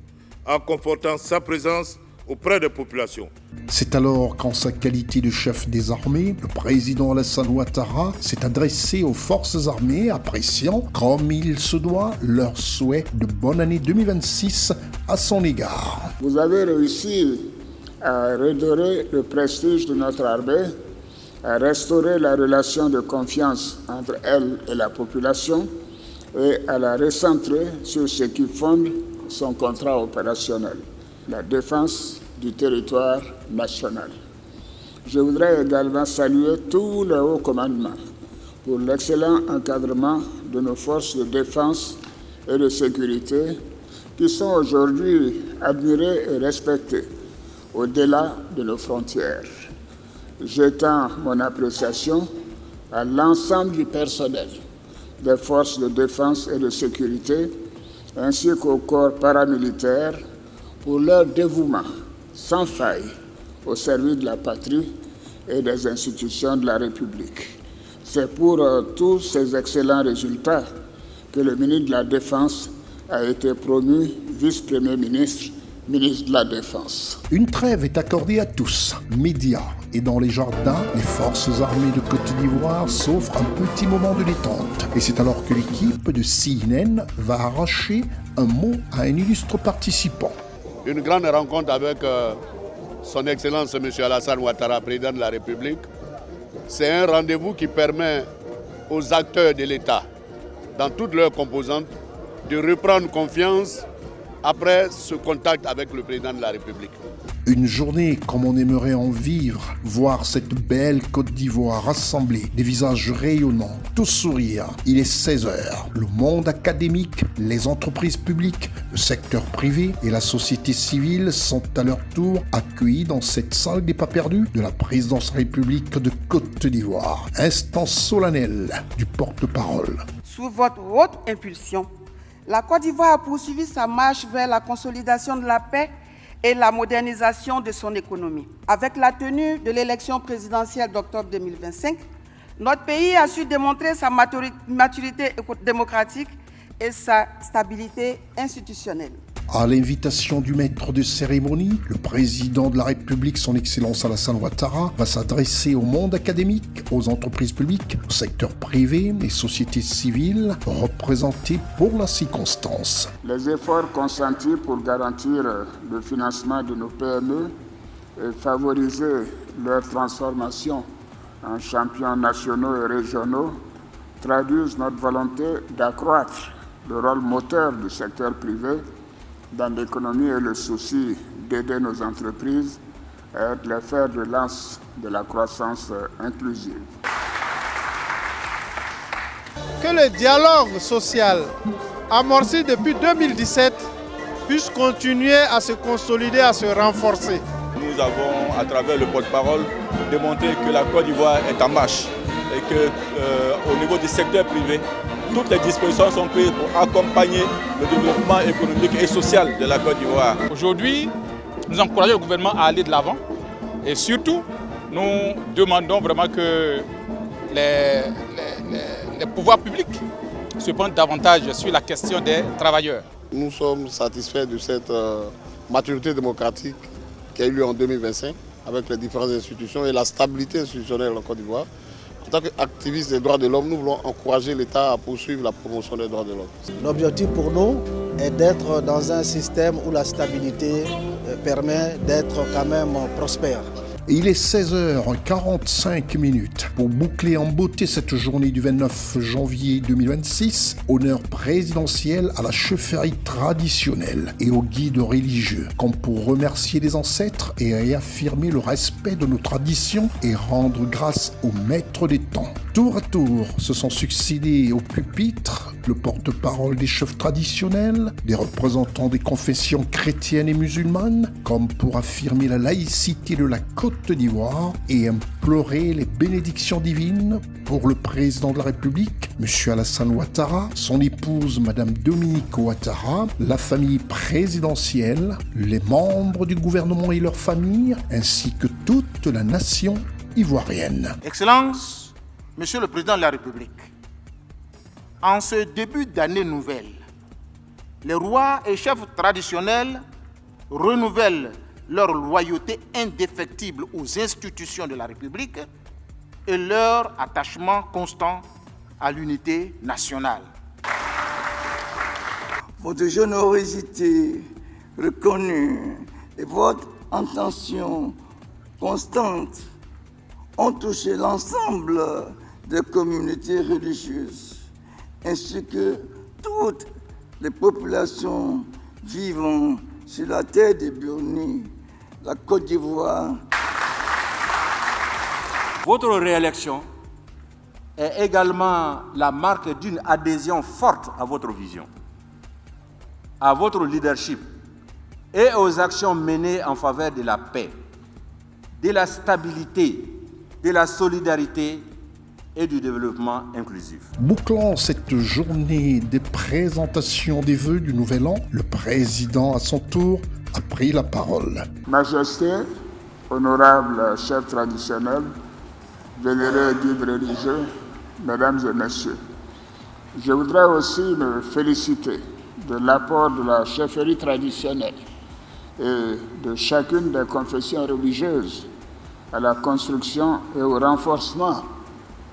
en confortant sa présence auprès des populations. C'est alors qu'en sa qualité de chef des armées, le président Alassane Ouattara s'est adressé aux forces armées, appréciant, comme il se doit, leur souhait de bonne année 2026 à son égard. Vous avez réussi à redorer le prestige de notre armée, à restaurer la relation de confiance entre elle et la population et à la recentrer sur ce qui fonde son contrat opérationnel, la défense du territoire national. Je voudrais également saluer tout le haut commandement pour l'excellent encadrement de nos forces de défense et de sécurité qui sont aujourd'hui admirées et respectées au-delà de nos frontières. J'étends mon appréciation à l'ensemble du personnel des forces de défense et de sécurité ainsi qu'au corps paramilitaire pour leur dévouement sans faille au service de la patrie et des institutions de la République. C'est pour tous ces excellents résultats que le ministre de la Défense a été promu vice-premier ministre, ministre de la Défense. Une trêve est accordée à tous, médias et dans les jardins, les forces armées de Côte d'Ivoire s'offrent un petit moment de détente. Et c'est alors que l'équipe de CNN va arracher un mot à un illustre participant. Une grande rencontre avec son Excellence M. Alassane Ouattara, président de la République. C'est un rendez-vous qui permet aux acteurs de l'État, dans toutes leurs composantes, de reprendre confiance après ce contact avec le président de la République. Une journée comme on aimerait en vivre, voir cette belle Côte d'Ivoire rassemblée, des visages rayonnants, tous sourires. Il est 16h. Le monde académique, les entreprises publiques, le secteur privé et la société civile sont à leur tour accueillis dans cette salle des pas perdus de la présidence république de Côte d'Ivoire. Instant solennel du porte-parole. Sous votre haute impulsion, la Côte d'Ivoire a poursuivi sa marche vers la consolidation de la paix et la modernisation de son économie. Avec la tenue de l'élection présidentielle d'octobre 2025, notre pays a su démontrer sa maturité démocratique et sa stabilité institutionnelle. À l'invitation du maître de cérémonie, le président de la République, son Excellence Alassane Ouattara, va s'adresser au monde académique, aux entreprises publiques, au secteur privé et sociétés civiles représentées pour la circonstance. Les efforts consentis pour garantir le financement de nos PME et favoriser leur transformation en champions nationaux et régionaux traduisent notre volonté d'accroître le rôle moteur du secteur privé dans l'économie et le souci d'aider nos entreprises à être les fers de lance de la croissance inclusive. Que le dialogue social amorcé depuis 2017 puisse continuer à se consolider, à se renforcer. Nous avons, à travers le porte-parole, démontré que la Côte d'Ivoire est en marche et qu'au niveau du secteur privé, toutes les dispositions sont prises pour accompagner le développement économique et social de la Côte d'Ivoire. Aujourd'hui, nous encourageons le gouvernement à aller de l'avant et surtout Nous demandons vraiment que les pouvoirs publics se penchent davantage sur la question des travailleurs. Nous sommes satisfaits de cette maturité démocratique qui a eu lieu en 2025 avec les différentes institutions et la stabilité institutionnelle en Côte d'Ivoire. En tant qu'activistes des droits de l'homme, nous voulons encourager l'État à poursuivre la promotion des droits de l'homme. L'objectif pour nous est d'être dans un système où la stabilité permet d'être quand même prospère. Et il est 16h45 pour boucler en beauté cette journée du 29 janvier 2026. Honneur présidentiel à la chefferie traditionnelle et aux guides religieux, comme pour remercier les ancêtres et réaffirmer le respect de nos traditions et rendre grâce aux maîtres des temps. Tour à tour se sont succédés au pupitre le porte-parole des chefs traditionnels, des représentants des confessions chrétiennes et musulmanes, comme pour affirmer la laïcité de la Côte d'Ivoire et implorer les bénédictions divines pour le président de la République, M. Alassane Ouattara, son épouse Mme Dominique Ouattara, la famille présidentielle, les membres du gouvernement et leurs familles, ainsi que toute la nation ivoirienne. Excellence, Monsieur le Président de la République, en ce début d'année nouvelle, les rois et chefs traditionnels renouvellent leur loyauté indéfectible aux institutions de la République et leur attachement constant à l'unité nationale. Votre générosité reconnue et votre intention constante ont touché l'ensemble des communautés religieuses, ainsi que toutes les populations vivant sur la terre des Burni, la Côte d'Ivoire. Votre réélection est également la marque d'une adhésion forte à votre vision, à votre leadership et aux actions menées en faveur de la paix, de la stabilité, de la solidarité et du développement inclusif. Bouclant cette journée des présentations des vœux du Nouvel An, le président, à son tour, a pris la parole. Majesté, honorable chef traditionnel, vénérés guides religieux, mesdames et messieurs, je voudrais aussi me féliciter de l'apport de la chefferie traditionnelle et de chacune des confessions religieuses à la construction et au renforcement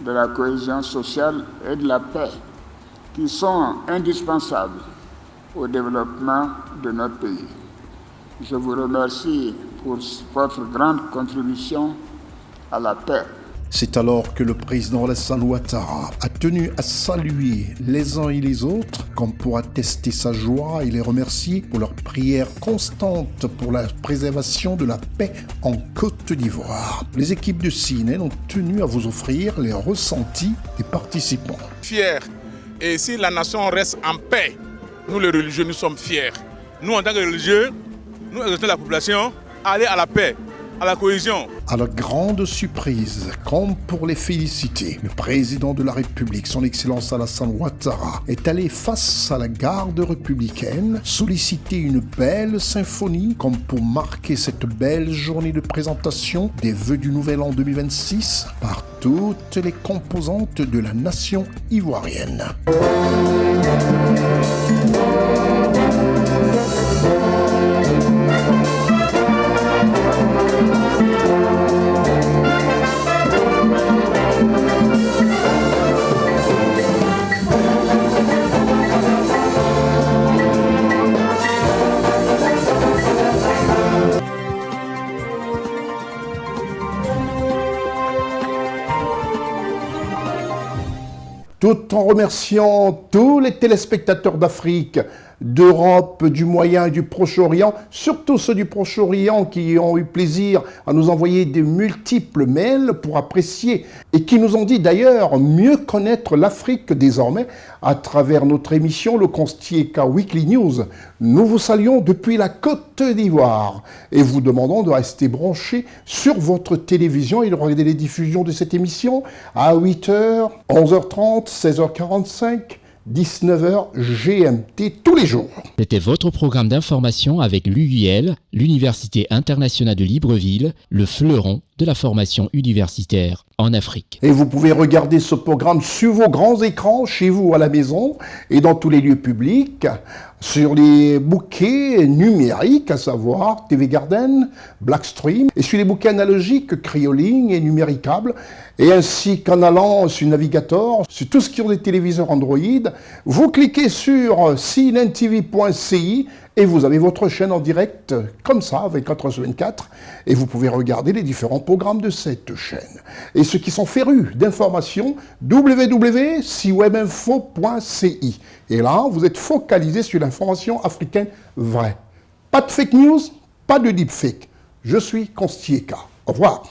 de la cohésion sociale et de la paix, qui sont indispensables au développement de notre pays. Je vous remercie pour votre grande contribution à la paix. C'est alors que le président Alassane Ouattara a tenu à saluer les uns et les autres, comme pour attester sa joie et les remercier pour leur prière constante pour la préservation de la paix en Côte d'Ivoire. Les équipes de CNN ont tenu à vous offrir les ressentis des participants. Fiers. Et si la nation reste en paix, nous les religieux, nous sommes fiers. Nous, en tant que religieux, nous exhortons la population à aller à la paix, à la cohésion. À la grande surprise, comme pour les féliciter, le président de la République, son Excellence Alassane Ouattara, est allé face à la garde républicaine, solliciter une belle symphonie, comme pour marquer cette belle journée de présentation des vœux du Nouvel An 2026 par toutes les composantes de la nation ivoirienne. Tout en remerciant tous les téléspectateurs d'Afrique, d'Europe, du Moyen et du Proche-Orient, surtout ceux du Proche-Orient qui ont eu plaisir à nous envoyer de multiples mails pour apprécier et qui nous ont dit d'ailleurs mieux connaître l'Afrique désormais à travers notre émission Le Constieka Weekly News. Nous vous saluons depuis la Côte d'Ivoire et vous demandons de rester branchés sur votre télévision et de regarder les diffusions de cette émission à 8h, 11h30, 16h45, 19h GMT tous les jours. C'était votre programme d'information avec l'UIL, l'Université internationale de Libreville, le fleuron de la formation universitaire en Afrique. Et vous pouvez regarder ce programme sur vos grands écrans, chez vous à la maison et dans tous les lieux publics, sur les bouquets numériques, à savoir TV Garden, Blackstream, et sur les bouquets analogiques, Crioling et numéricables, et ainsi qu'en allant sur Navigator, sur tout ce qui ont des téléviseurs Android, vous cliquez sur cnntv.ci et vous avez votre chaîne en direct, comme ça, 24h/24, et vous pouvez regarder les différents programmes de cette chaîne. Et ceux qui sont férus d'informations, www.ciwebinfo.ci. Et là, vous êtes focalisé sur l'information africaine vraie. Pas de fake news, pas de deepfake. Je suis Constieka. Au revoir.